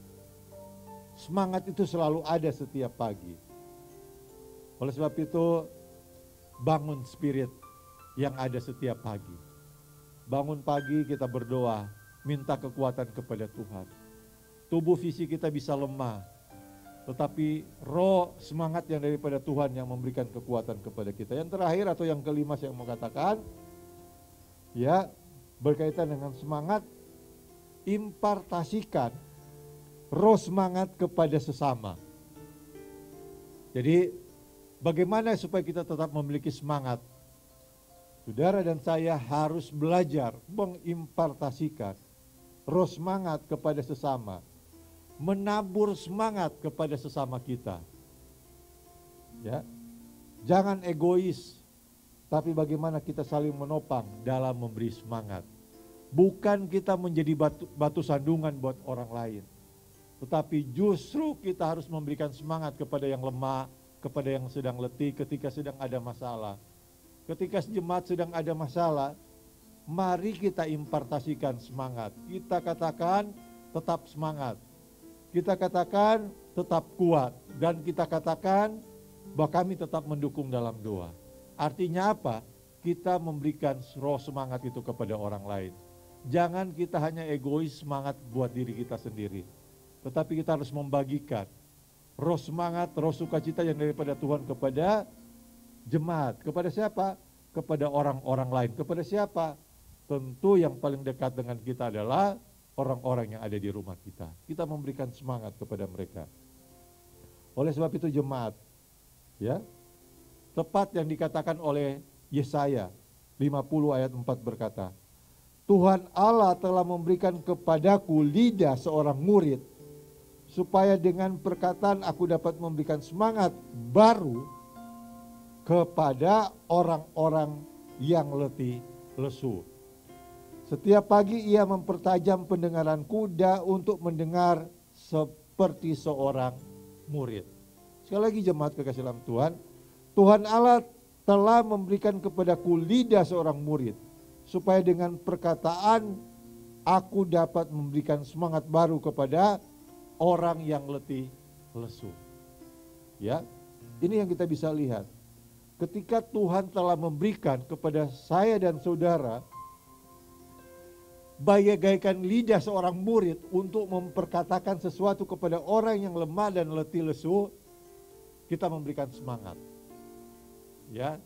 Semangat itu selalu ada setiap pagi. Oleh sebab itu, bangun spirit yang ada setiap pagi. Bangun pagi kita berdoa, minta kekuatan kepada Tuhan. Tubuh fisik kita bisa lemah, tetapi roh semangat yang daripada Tuhan yang memberikan kekuatan kepada kita. Yang terakhir atau yang kelima saya mau katakan, ya, berkaitan dengan semangat, impartasikan roh semangat kepada sesama. Jadi bagaimana supaya kita tetap memiliki semangat? Saudara dan saya harus belajar mengimpartasikan roh semangat kepada sesama, menabur semangat kepada sesama kita. Ya, jangan egois, tapi bagaimana kita saling menopang dalam memberi semangat. Bukan kita menjadi batu sandungan buat orang lain, tetapi justru kita harus memberikan semangat kepada yang lemah, kepada yang sedang letih ketika sedang ada masalah. Ketika jemaat sedang ada masalah, mari kita impartasikan semangat. Kita katakan tetap semangat. Kita katakan tetap kuat. Dan kita katakan bahwa kami tetap mendukung dalam doa. Artinya apa? Kita memberikan roh semangat itu kepada orang lain. Jangan kita hanya egois semangat buat diri kita sendiri. Tetapi kita harus membagikan roh semangat, roh sukacita yang daripada Tuhan kepada jemaat. Kepada siapa? Kepada orang-orang lain. Kepada siapa? tentu yang paling dekat dengan kita adalah orang-orang yang ada di rumah kita. Kita memberikan semangat kepada mereka. Oleh sebab itu jemaat, ya, tepat yang dikatakan oleh Yesaya 50 ayat 4 berkata, Tuhan Allah telah memberikan kepadaku lidah seorang murid, supaya dengan perkataan aku dapat memberikan semangat baru kepada orang-orang yang letih lesu. Setiap pagi ia mempertajam pendengaran kuda untuk mendengar seperti seorang murid. Sekali lagi jemaat kekasih dalam Tuhan, Tuhan Allah telah memberikan kepadaku lidah seorang murid, supaya dengan perkataan aku dapat memberikan semangat baru kepada orang yang letih lesu. Ya, ini yang kita bisa lihat. Ketika Tuhan telah memberikan kepada saya dan saudara bagaikan lidah seorang murid untuk memperkatakan sesuatu kepada orang yang lemah dan letih lesu, kita memberikan semangat. Ya,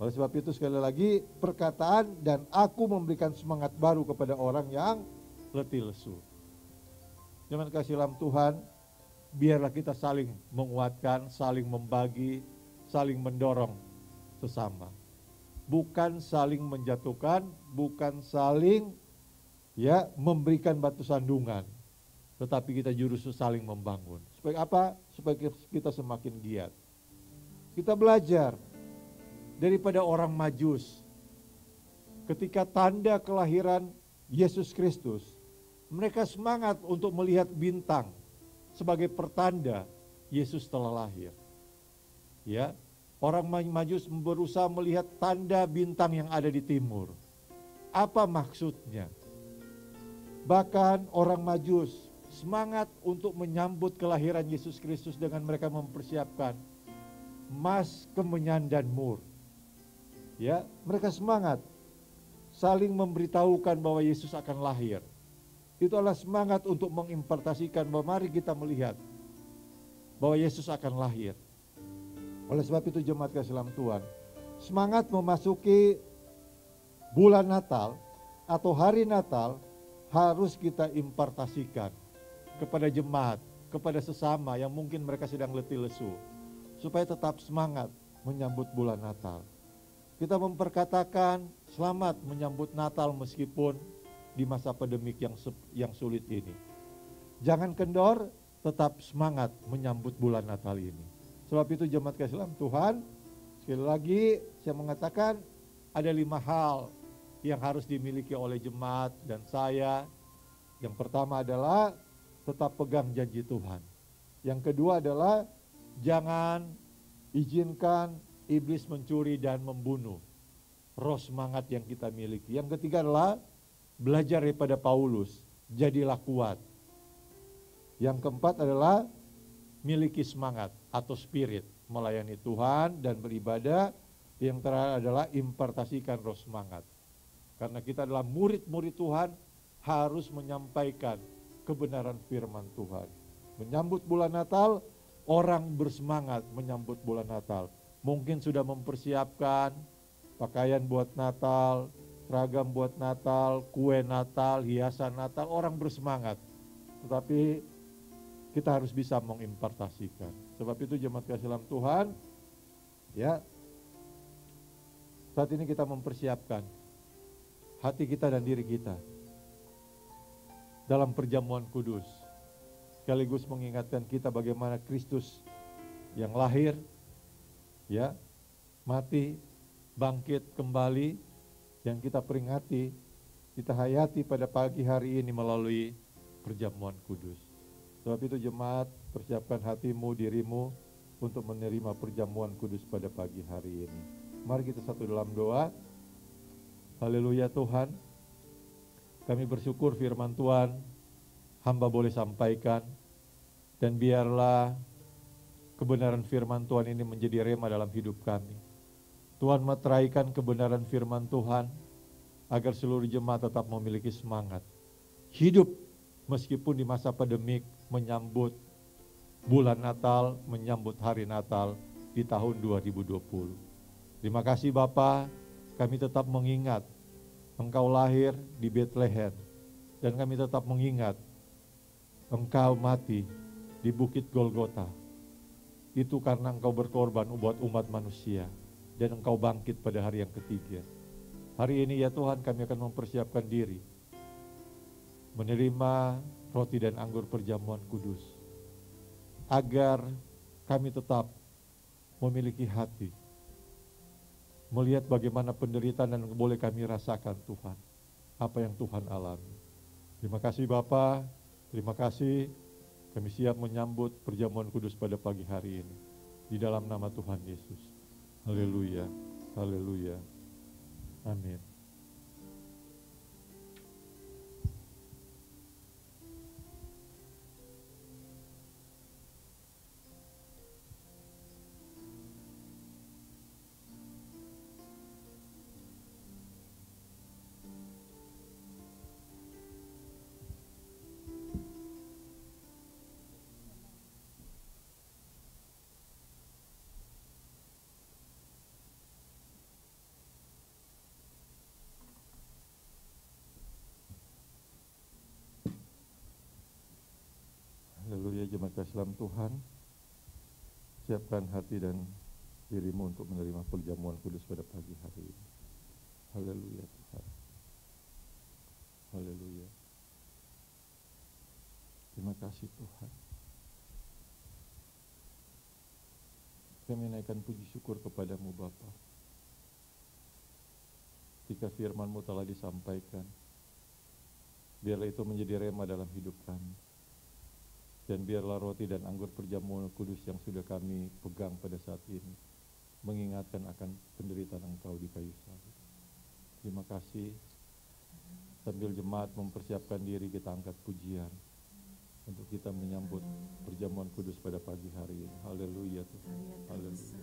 oleh sebab itu sekali lagi perkataan dan aku memberikan semangat baru kepada orang yang letih lesu. Jangan kasih dalam Tuhan, biarlah kita saling menguatkan, saling membagi, saling mendorong sesama. Bukan saling menjatuhkan, bukan saling memberikan batu sandungan, tetapi kita justru saling membangun. Supaya apa? Supaya kita semakin giat. Kita belajar daripada orang Majus. Ketika tanda kelahiran Yesus Kristus, mereka semangat untuk melihat bintang sebagai pertanda Yesus telah lahir. Ya, orang Majus berusaha melihat tanda bintang yang ada di timur. Apa maksudnya? Bahkan orang Majus semangat untuk menyambut kelahiran Yesus Kristus dengan mereka mempersiapkan mas, kemenyan, dan mur. Ya, mereka semangat saling memberitahukan bahwa Yesus akan lahir. Itu adalah semangat untuk mengimpartasikan bahwa mari kita melihat bahwa Yesus akan lahir. Oleh sebab itu jemaat kasih dalam Tuhan, semangat memasuki bulan Natal atau hari Natal harus kita impartasikan kepada jemaat, kepada sesama yang mungkin mereka sedang letih lesu, supaya tetap semangat menyambut bulan Natal. Kita memperkatakan selamat menyambut Natal meskipun di masa pandemik yang sulit ini. Jangan kendor, tetap semangat menyambut bulan Natal ini. Sebab itu jemaat kasih dalam Tuhan, sekali lagi saya mengatakan ada 5 hal yang harus dimiliki oleh jemaat dan saya. Yang pertama adalah tetap pegang janji Tuhan. Yang kedua adalah jangan izinkan iblis mencuri dan membunuh roh semangat yang kita miliki. Yang ketiga adalah belajar daripada Paulus, jadilah kuat. Yang keempat adalah miliki semangat atau spirit, melayani Tuhan dan beribadah. Yang terakhir adalah impartasikan roh semangat. Karena kita adalah murid-murid Tuhan, harus menyampaikan kebenaran firman Tuhan. Menyambut bulan Natal, orang bersemangat menyambut bulan Natal. Mungkin sudah mempersiapkan pakaian buat Natal, seragam buat Natal, kue Natal, hiasan Natal, orang bersemangat. Tetapi kita harus bisa mengimpartasikan. Sebab itu jemaat kasih dalam Tuhan, ya, saat ini kita mempersiapkan hati kita dan diri kita dalam perjamuan kudus, sekaligus mengingatkan kita bagaimana Kristus yang lahir, ya, mati, bangkit kembali, yang kita peringati, kita hayati pada pagi hari ini melalui perjamuan kudus. Sebab itu jemaat, persiapkan hatimu, dirimu untuk menerima perjamuan kudus pada pagi hari ini. Mari kita satu dalam doa. Haleluya Tuhan, kami bersyukur firman Tuhan hamba boleh sampaikan, dan biarlah kebenaran firman Tuhan ini menjadi rema dalam hidup kami. Tuhan meteraikan kebenaran firman Tuhan agar seluruh jemaat tetap memiliki semangat hidup meskipun di masa pandemik, menyambut bulan Natal, menyambut hari Natal di tahun 2020. Terima kasih Bapa, kami tetap mengingat Engkau lahir di Bethlehem, dan kami tetap mengingat Engkau mati di Bukit Golgota. Itu karena Engkau berkorban buat umat manusia, dan Engkau bangkit pada hari yang ketiga. Hari ini ya Tuhan, kami akan mempersiapkan diri menerima roti dan anggur perjamuan kudus, agar kami tetap memiliki hati melihat bagaimana penderitaan dan boleh kami rasakan Tuhan, apa yang Tuhan alami. Terima kasih Bapa, terima kasih, kami siap menyambut perjamuan kudus pada pagi hari ini, di dalam nama Tuhan Yesus. Haleluya, haleluya, amin. Haleluya, jemaat kasih dalam Tuhan, siapkan hati dan dirimu untuk menerima perjamuan kudus pada pagi hari ini. Haleluya Tuhan, haleluya. Terima kasih Tuhan. Kami naikkan puji syukur kepadamu Bapa. Jika firman-Mu telah disampaikan, biarlah itu menjadi rema dalam hidup kami. Dan biarlah roti dan anggur perjamuan kudus yang sudah kami pegang pada saat ini mengingatkan akan penderitaan Engkau di kayu salib. Terima kasih. Sambil jemaat mempersiapkan diri, kita angkat pujian untuk kita menyambut perjamuan kudus pada pagi hari ini. Haleluya Tuhan. Haleluya.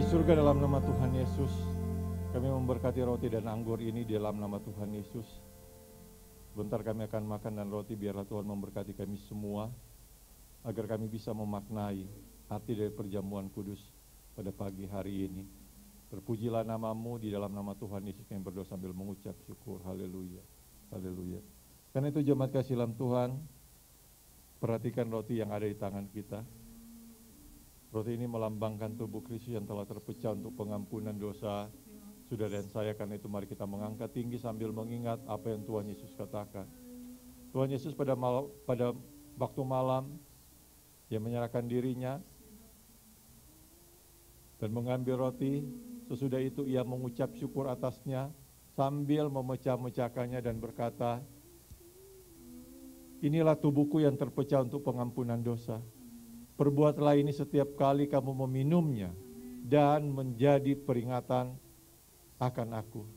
Surga, dalam nama Tuhan Yesus, kami memberkati roti dan anggur ini di dalam nama Tuhan Yesus. Bentar kami akan makan dan roti, biarlah Tuhan memberkati kami semua, agar kami bisa memaknai arti dari perjamuan kudus pada pagi hari ini. Terpujilah nama-Mu, di dalam nama Tuhan Yesus yang berdoa sambil mengucap syukur. Haleluya, haleluya. Karena itu jemaat kasih dalam Tuhan, perhatikan roti yang ada di tangan kita. Roti ini melambangkan tubuh Kristus yang telah terpecah untuk pengampunan dosa saudara dan saya. Karena itu mari kita mengangkat tinggi sambil mengingat apa yang Tuhan Yesus katakan. Tuhan Yesus pada waktu malam, Dia menyerahkan dirinya dan mengambil roti. Sesudah itu Ia mengucap syukur atasnya sambil memecah-mecahkannya dan berkata, Inilah tubuhku yang terpecah untuk pengampunan dosa. Perbuatlah ini setiap kali kamu meminumnya dan menjadi peringatan akan aku.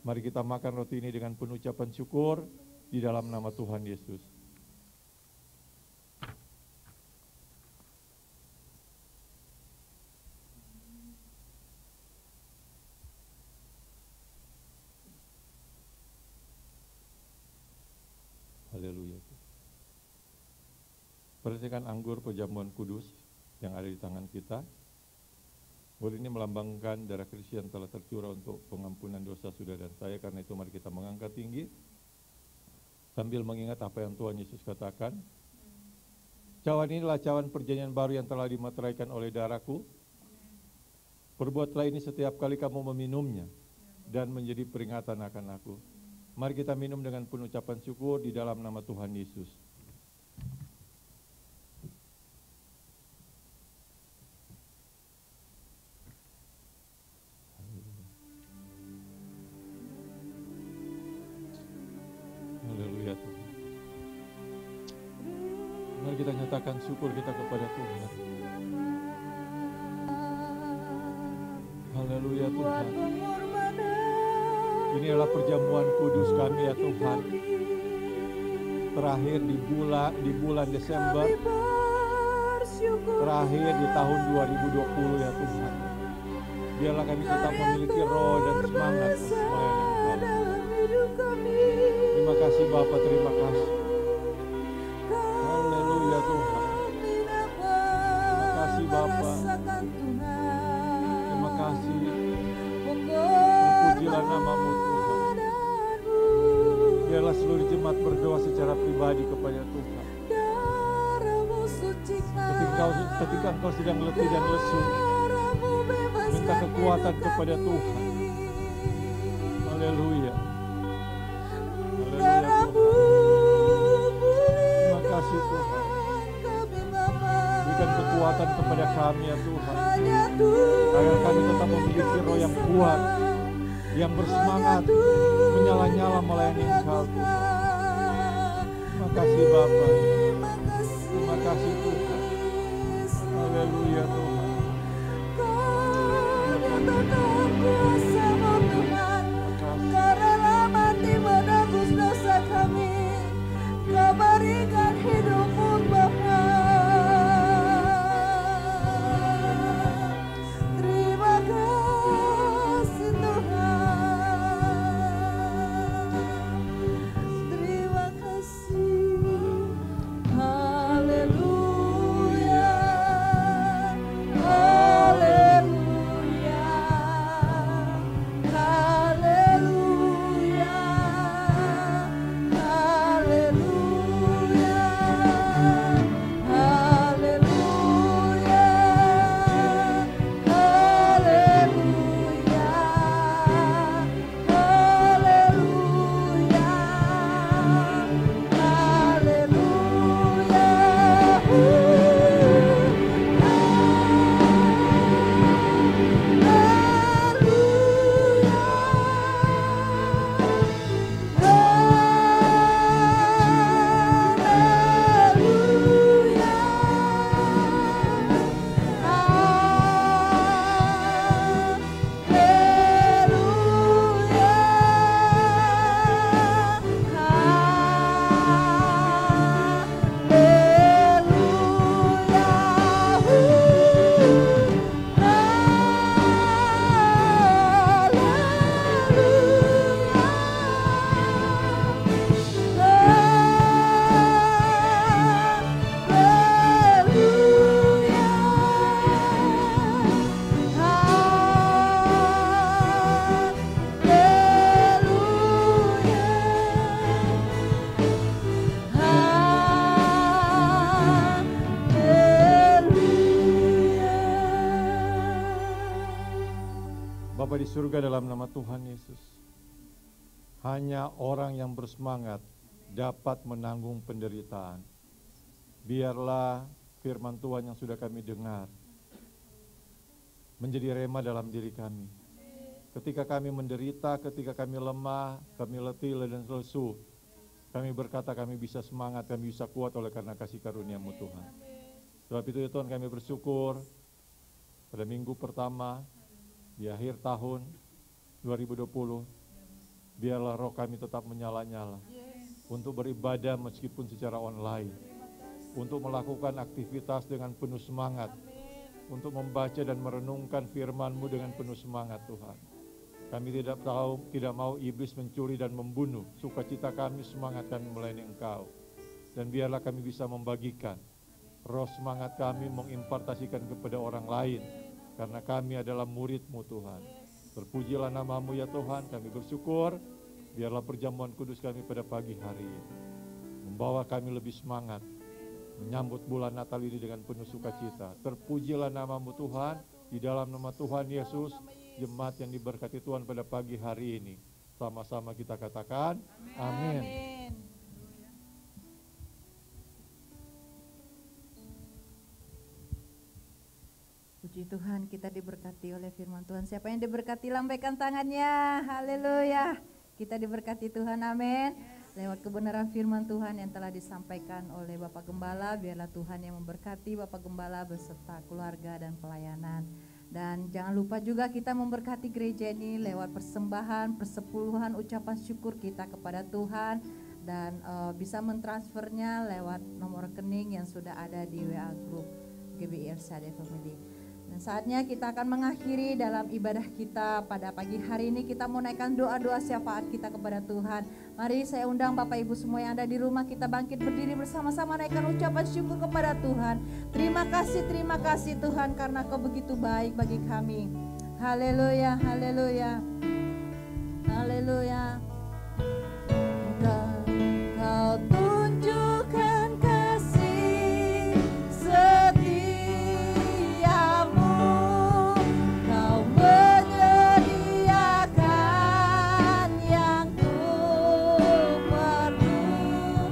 Mari kita makan roti ini dengan penuh ucapan syukur di dalam nama Tuhan Yesus. Haleluya. Perhatikan anggur perjamuan kudus yang ada di tangan kita. Anggur ini melambangkan darah Kristus yang telah tercurah untuk pengampunan dosa saudara dan saya. Karena itu mari kita mengangkat tinggi sambil mengingat apa yang Tuhan Yesus katakan. Cawan inilah cawan perjanjian baru yang telah dimateraikan oleh darahku. Perbuatlah ini setiap kali kamu meminumnya dan menjadi peringatan akan aku. Mari kita minum dengan penuh ucapan syukur di dalam nama Tuhan Yesus. Haleluya Tuhan. Mari kita nyatakan syukur kita kepada Tuhan. Haleluya Tuhan. Ini adalah perjamuan kudus kami ya Tuhan. Terakhir di bulan Desember. Terakhir di tahun 2020 ya Tuhan. Biarlah kami tetap memiliki roh dan semangat melayani Engkau. Terima kasih Bapa, terima kasih. Haleluya Tuhan. Terima kasih Bapa. Terima kasih. Terpujilah namamu Tuhan. Biarlah seluruh jemaat berdoa secara pribadi kepada Tuhan. Ketika engkau sedang letih dan lesu, minta kekuatan kepada Tuhan. Haleluya. Haleluya Tuhan. Terima kasih Tuhan. Berikan kekuatan kepada kami ya Tuhan. Agar kami tetap memiliki roh yang kuat, yang bersemangat, menyala-nyala melayani Engkau Tuhan. Terima kasih Bapa. Terima kasih Tuhan. Haleluya Tuhan. Katakan kuasa-Mu Tuhan, karena mati menebus dosa kami, Kau berikan hidup-Mu Bapa. Terima kasih Tuhan. Terima kasih. Haleluya. Haleluya. Haleluya. Haleluya. Haleluya. Bapa di surga, dalam nama Tuhan Yesus, hanya orang yang bersemangat dapat menanggung penderitaan. Biarlah firman Tuhan yang sudah kami dengar menjadi rema dalam diri kami. Ketika kami menderita, ketika kami lemah, kami letih dan lesu, Kami berkata kami bisa semangat, kami bisa kuat oleh karena kasih karunia-Mu Tuhan. Sebab itu ya Tuhan, kami bersyukur pada minggu pertama di akhir tahun 2020, biarlah roh kami tetap menyala-nyala untuk beribadah meskipun secara online, untuk melakukan aktivitas dengan penuh semangat, untuk membaca dan merenungkan firman-Mu dengan penuh semangat Tuhan. Kami tidak mau iblis mencuri dan membunuh sukacita kami, semangat kami melayani Engkau. Dan biarlah kami bisa membagikan roh semangat kami, mengimpartasikan kepada orang lain, karena kami adalah murid-Mu Tuhan. Terpujilah nama-Mu ya Tuhan, kami bersyukur, biarlah perjamuan kudus kami pada pagi hari ini membawa kami lebih semangat, menyambut bulan Natal ini dengan penuh sukacita. Terpujilah nama-Mu Tuhan, di dalam nama Tuhan Yesus, jemaat yang diberkati Tuhan pada pagi hari ini. Sama-sama kita katakan, amin. Puji Tuhan, kita diberkati oleh firman Tuhan. Siapa yang diberkati, lambaikan tangannya. Haleluya. Kita diberkati Tuhan, amin. Lewat kebenaran firman Tuhan yang telah disampaikan oleh Bapak Gembala, biarlah Tuhan yang memberkati Bapak Gembala beserta keluarga dan pelayanan. Dan jangan lupa juga kita memberkati gereja ini lewat persembahan, persepuluhan, ucapan syukur kita kepada Tuhan. Dan bisa mentransfernya lewat nomor rekening yang sudah ada di WA Group GBI Elshadai Family. Dan saatnya kita akan mengakhiri dalam ibadah kita pada pagi hari ini. Kita mau naikkan doa-doa syafaat kita kepada Tuhan. Mari saya undang Bapak Ibu semua yang ada di rumah, kita bangkit berdiri bersama-sama naikkan ucapan syukur kepada Tuhan. Terima kasih Tuhan, karena Kau begitu baik bagi kami. Haleluya, haleluya, haleluya. Kau tunjukkan kasih setiamu, Kau menyediakan yang ku perlu,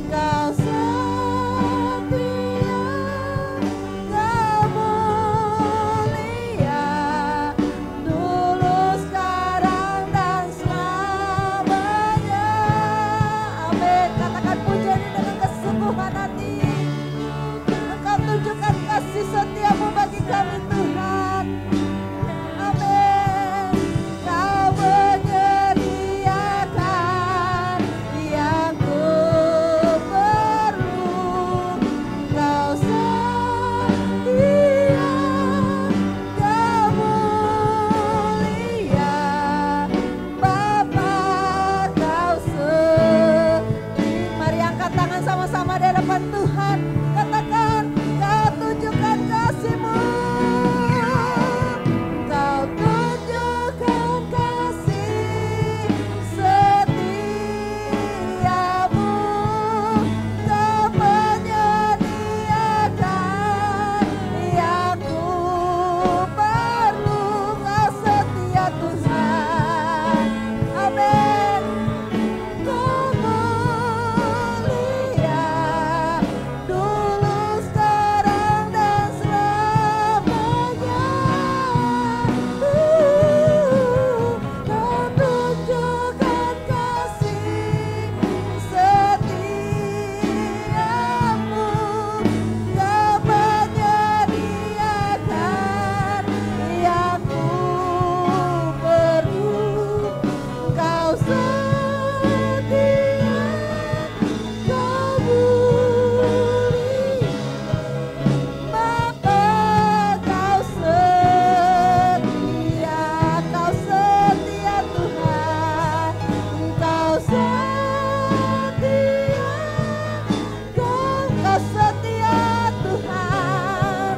Kau setia, Kau mulia, dulu, sekarang, dan selamanya. Amin. Katakan pujian dengan kesungguhan hati. Engkau tunjukkan kasih setiamu bagi kami Tuhan. Amin. Kau menyediakan yang ku perlu, Kau setia, Kau mulia, Bapa, Kau setia. Mari angkat tangan sama-sama di hadapan Tuhan. Katakan, Kau tunjukkan kasih-Mu. Kau tunjukkan kasih setiamu, Kau menyediakan yang ku perlu, Kau setia Tuhan. Amin. Kau mulia, dulu, sekarang, dan selamanya. Kau tunjukkan kasih setiamu, Kau menyediakan yang ku perlu, Kau setia, Kau mulia, Bapa, Kau setia, Kau setia Tuhan, Kau setia, Kau setia Tuhan,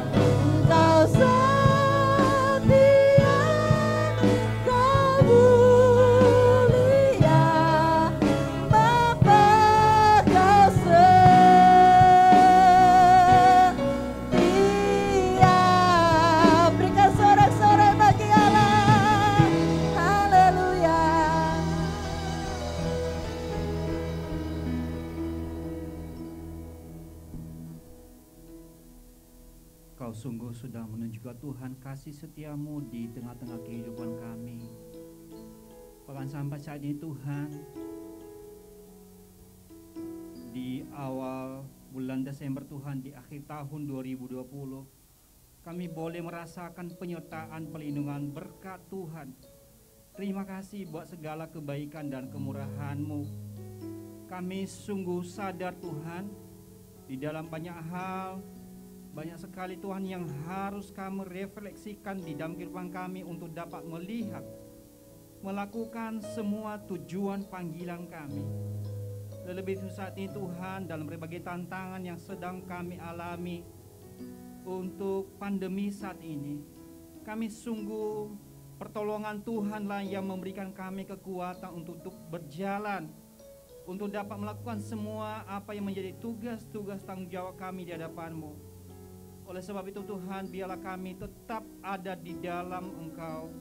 Kau setia, Kau mulia, Bapa, Kau setia. Berikan sorak-sorai bagi Allah. Haleluya. Kau sungguh sudah menunjukkan Tuhan kasih setiamu di tengah-tengah kehidupan kami. Bahkan sampai saat ini Tuhan, awal bulan Desember Tuhan, di akhir tahun 2020, kami boleh merasakan penyertaan, pelindungan, berkat Tuhan. Terima kasih buat segala kebaikan dan kemurahan-Mu. Kami sungguh sadar Tuhan, di dalam banyak hal, banyak sekali Tuhan yang harus kami refleksikan di dalam kehidupan kami untuk dapat melihat, melakukan semua tujuan panggilan kami. Terlebih saat ini Tuhan, dalam berbagai tantangan yang sedang kami alami untuk pandemi saat ini, kami sungguh pertolongan Tuhanlah yang memberikan kami kekuatan untuk berjalan, untuk dapat melakukan semua apa yang menjadi tugas-tugas tanggung jawab kami di hadapan-Mu. Oleh sebab itu Tuhan, biarlah kami tetap ada di dalam Engkau,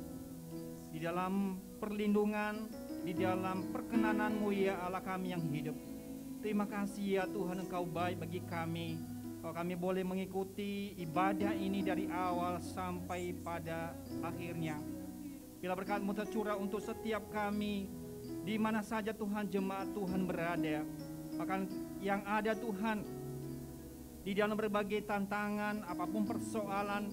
di dalam perlindungan, di dalam perkenanan-Mu ya Allah kami yang hidup. Terima kasih ya Tuhan, Engkau baik bagi kami. Kalau kami boleh mengikuti ibadah ini dari awal sampai pada akhirnya. Bila berkat-Mu tercurah untuk setiap kami, di mana saja Tuhan jemaat Tuhan berada. Bahkan yang ada Tuhan, di dalam berbagai tantangan, apapun persoalan,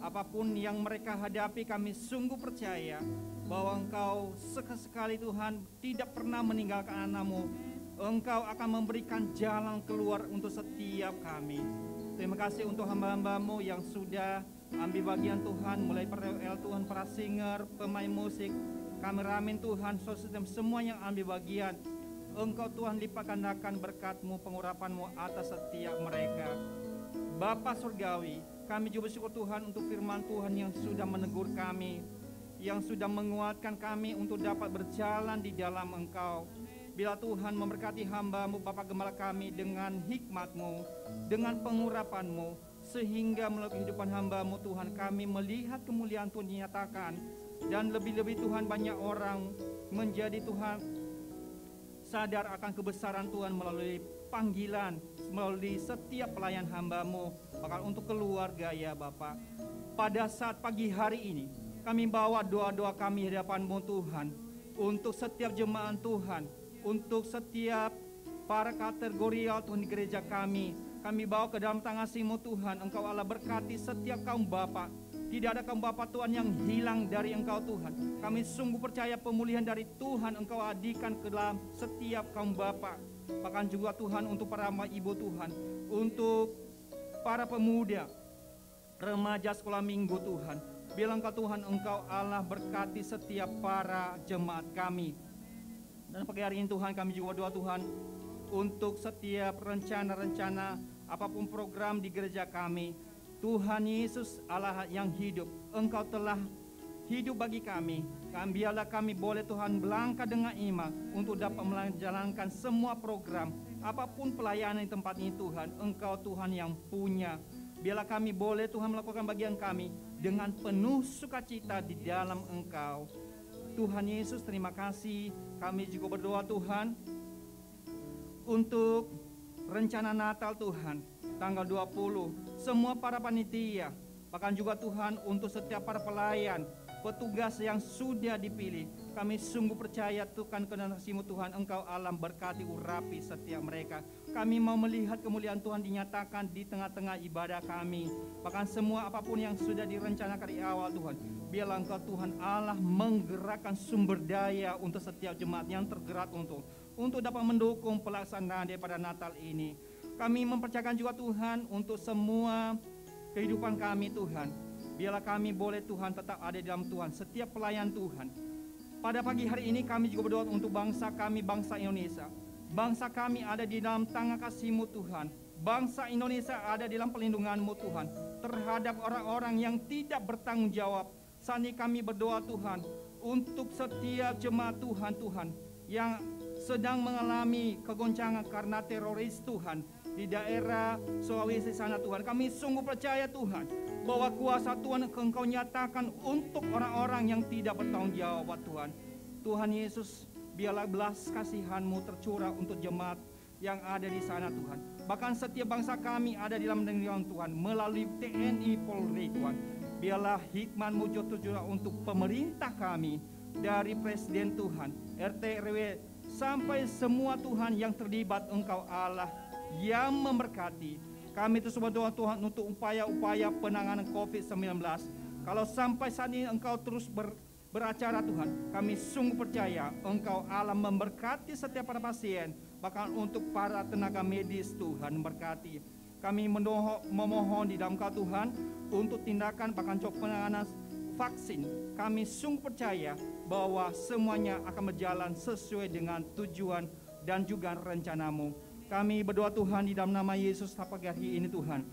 apapun yang mereka hadapi, kami sungguh percaya bahwa Engkau sekali Tuhan tidak pernah meninggalkan anak-Mu. Engkau akan memberikan jalan keluar untuk setiap kami. Terima kasih untuk hamba-hamba-Mu yang sudah ambil bagian Tuhan, mulai Tuhan para singer, pemain musik, kameramen Tuhan, sistem semua yang ambil bagian. Engkau Tuhan lipat gandakan berkat-Mu, pengurapan-Mu atas setiap mereka. Bapa Surgawi, kami juga bersyukur Tuhan untuk firman Tuhan yang sudah menegur kami, yang sudah menguatkan kami untuk dapat berjalan di dalam Engkau. Bila Tuhan memberkati hamba-Mu, Bapa Gembala kami dengan hikmat-Mu, dengan pengurapan-Mu, sehingga melalui kehidupan hamba-Mu Tuhan, kami melihat kemuliaan Tuhan dinyatakan. Dan lebih-lebih Tuhan, banyak orang menjadi Tuhan sadar akan kebesaran Tuhan melalui panggilan, melalui setiap pelayan hamba-Mu, bahkan untuk keluarga ya Bapak. Pada saat pagi hari ini, kami bawa doa-doa kami di hadapan-Mu Tuhan, untuk setiap jemaat Tuhan, untuk setiap para kategorial Tuhan di gereja kami. Kami bawa ke dalam tangan kasih-Mu Tuhan. Engkau Allah berkati setiap kaum Bapak. Tidak ada kaum Bapa Tuhan yang hilang dari Engkau Tuhan. Kami sungguh percaya pemulihan dari Tuhan Engkau adikan ke dalam setiap kaum Bapa. Bahkan juga Tuhan untuk para ibu Tuhan, untuk para pemuda, remaja sekolah minggu Tuhan. Bilang Engkau Tuhan, Engkau Allah berkati setiap para jemaat kami. Dan pagi hari ini Tuhan, kami juga berdoa Tuhan untuk setiap rencana-rencana apapun program di gereja kami. Tuhan Yesus Allah yang hidup, Engkau telah hidup bagi kami. Biarlah kami boleh Tuhan melangkah dengan iman untuk dapat menjalankan semua program, apapun pelayanan di tempat ini Tuhan. Engkau Tuhan yang punya. Biarlah kami boleh Tuhan melakukan bagian kami dengan penuh sukacita di dalam Engkau. Tuhan Yesus, terima kasih. Kami juga berdoa Tuhan untuk rencana Natal Tuhan, tanggal 20, semua para panitia, bahkan juga Tuhan untuk setiap para pelayan, petugas yang sudah dipilih. Kami sungguh percaya Tuhan kehendak kasih-Mu Tuhan, Engkau alam berkati urapi setiap mereka. Kami mau melihat kemuliaan Tuhan dinyatakan di tengah-tengah ibadah kami. Bahkan semua apapun yang sudah direncanakan di awal Tuhan, biarlah Engkau Tuhan Allah menggerakkan sumber daya untuk setiap jemaat yang tergerak untuk dapat mendukung pelaksanaan daripada Natal ini. Kami mempercayakan juga Tuhan untuk semua kehidupan kami Tuhan. Biarlah kami boleh Tuhan tetap ada di dalam Tuhan, setiap pelayan Tuhan. Pada pagi hari ini kami juga berdoa untuk bangsa kami, bangsa Indonesia. Bangsa kami ada di dalam tangan kasih-Mu Tuhan. Bangsa Indonesia ada di dalam pelindungan-Mu Tuhan terhadap orang-orang yang tidak bertanggung jawab. Saat ini kami berdoa Tuhan untuk setiap jemaat Tuhan yang sedang mengalami kegoncangan karena teroris Tuhan di daerah Sulawesi sana Tuhan. Kami sungguh percaya Tuhan bahwa kuasa Tuhan Engkau nyatakan untuk orang-orang yang tidak bertanggung jawab Tuhan. Tuhan Yesus, biarlah belas kasihan-Mu tercurah untuk jemaat yang ada di sana Tuhan. Bahkan setiap bangsa kami ada di dalam negeri Tuhan melalui TNI Polri Tuhan. Biarlah hikmat-Mu tercurah untuk pemerintah kami, dari Presiden Tuhan, RT RW, sampai semua Tuhan yang terlibat Engkau Allah yang memberkati. Kami terus berdoa Tuhan untuk upaya-upaya penanganan COVID-19. Kalau sampai saat ini Engkau terus beracara Tuhan, kami sungguh percaya Engkau Allah memberkati setiap para pasien, bahkan untuk para tenaga medis Tuhan memberkati. Kami memohon di dalam Engkau Tuhan untuk tindakan bahkan penanganan vaksin. Kami sungguh percaya bahwa semuanya akan berjalan sesuai dengan tujuan dan juga rencanamu. Kami berdoa Tuhan di dalam nama Yesus pagi hari ini Tuhan,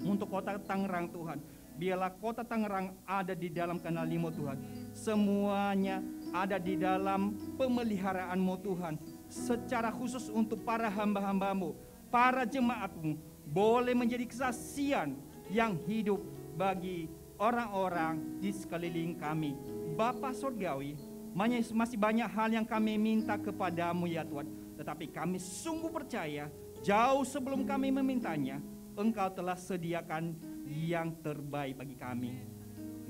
untuk kota Tangerang Tuhan. Biarlah kota Tangerang ada di dalam kendali-Mu Tuhan. Semuanya ada di dalam pemeliharaan-Mu Tuhan. Secara khusus untuk para hamba-hamba-Mu, para jemaat-Mu, boleh menjadi kesaksian yang hidup bagi orang-orang di sekeliling kami. Bapa Surgawi, masih banyak hal yang kami minta kepadamu ya Tuhan. Tetapi kami sungguh percaya, jauh sebelum kami memintanya, Engkau telah sediakan yang terbaik bagi kami.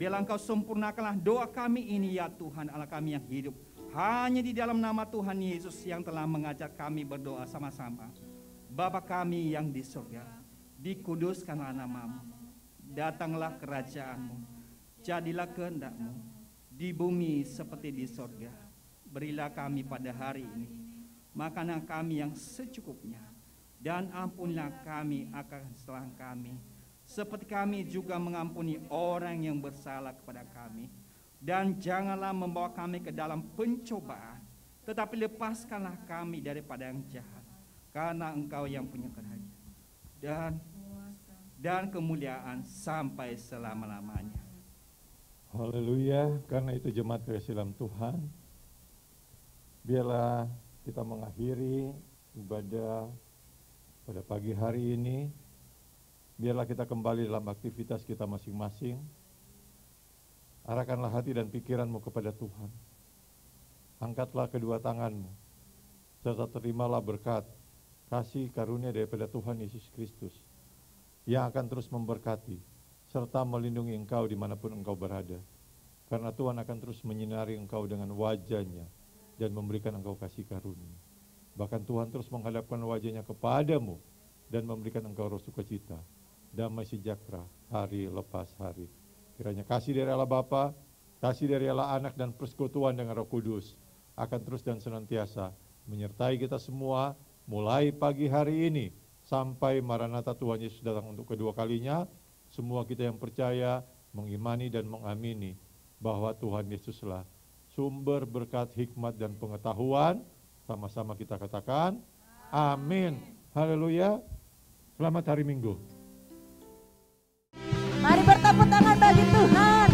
Biarlah Engkau sempurnakanlah doa kami ini ya Tuhan Allah kami yang hidup. Hanya di dalam nama Tuhan Yesus yang telah mengajak kami berdoa sama-sama. Bapa kami yang di surga, dikuduskanlah nama-Mu. Datanglah kerajaan-Mu. Jadilah kehendak-Mu di bumi seperti di surga. Berilah kami pada hari ini makanan kami yang secukupnya, dan ampunilah kami akan kesalahan kami, seperti kami juga mengampuni orang yang bersalah kepada kami. Dan janganlah membawa kami ke dalam pencobaan, tetapi lepaskanlah kami daripada yang jahat, karena Engkau yang punya kerajaan dan kemuliaan sampai selama-lamanya. Haleluya. Karena itu jemaat kasih dalam Tuhan, biarlah kita mengakhiri ibadah pada pagi hari ini. Biarlah kita kembali dalam aktivitas kita masing-masing. Arahkanlah hati dan pikiranmu kepada Tuhan. Angkatlah kedua tanganmu, serta terimalah berkat, kasih karunia daripada Tuhan Yesus Kristus, yang akan terus memberkati, serta melindungi engkau dimanapun engkau berada. Karena Tuhan akan terus menyinari engkau dengan wajah-Nya, dan memberikan engkau kasih karunia. Bahkan Tuhan terus menghadapkan wajah-Nya kepadamu dan memberikan engkau roh sukacita, damai sejahtera hari lepas hari. Kiranya kasih dari Allah Bapa, kasih dari Allah Anak, dan persekutuan dengan Roh Kudus akan terus dan senantiasa menyertai kita semua mulai pagi hari ini sampai Maranatha Tuhan Yesus datang untuk kedua kalinya. Semua kita yang percaya, mengimani dan mengamini bahwa Tuhan Yesuslah sumber berkat, hikmat, dan pengetahuan. Sama-sama kita katakan, amin. Haleluya. Selamat hari Minggu. Mari bertepuk tangan bagi Tuhan.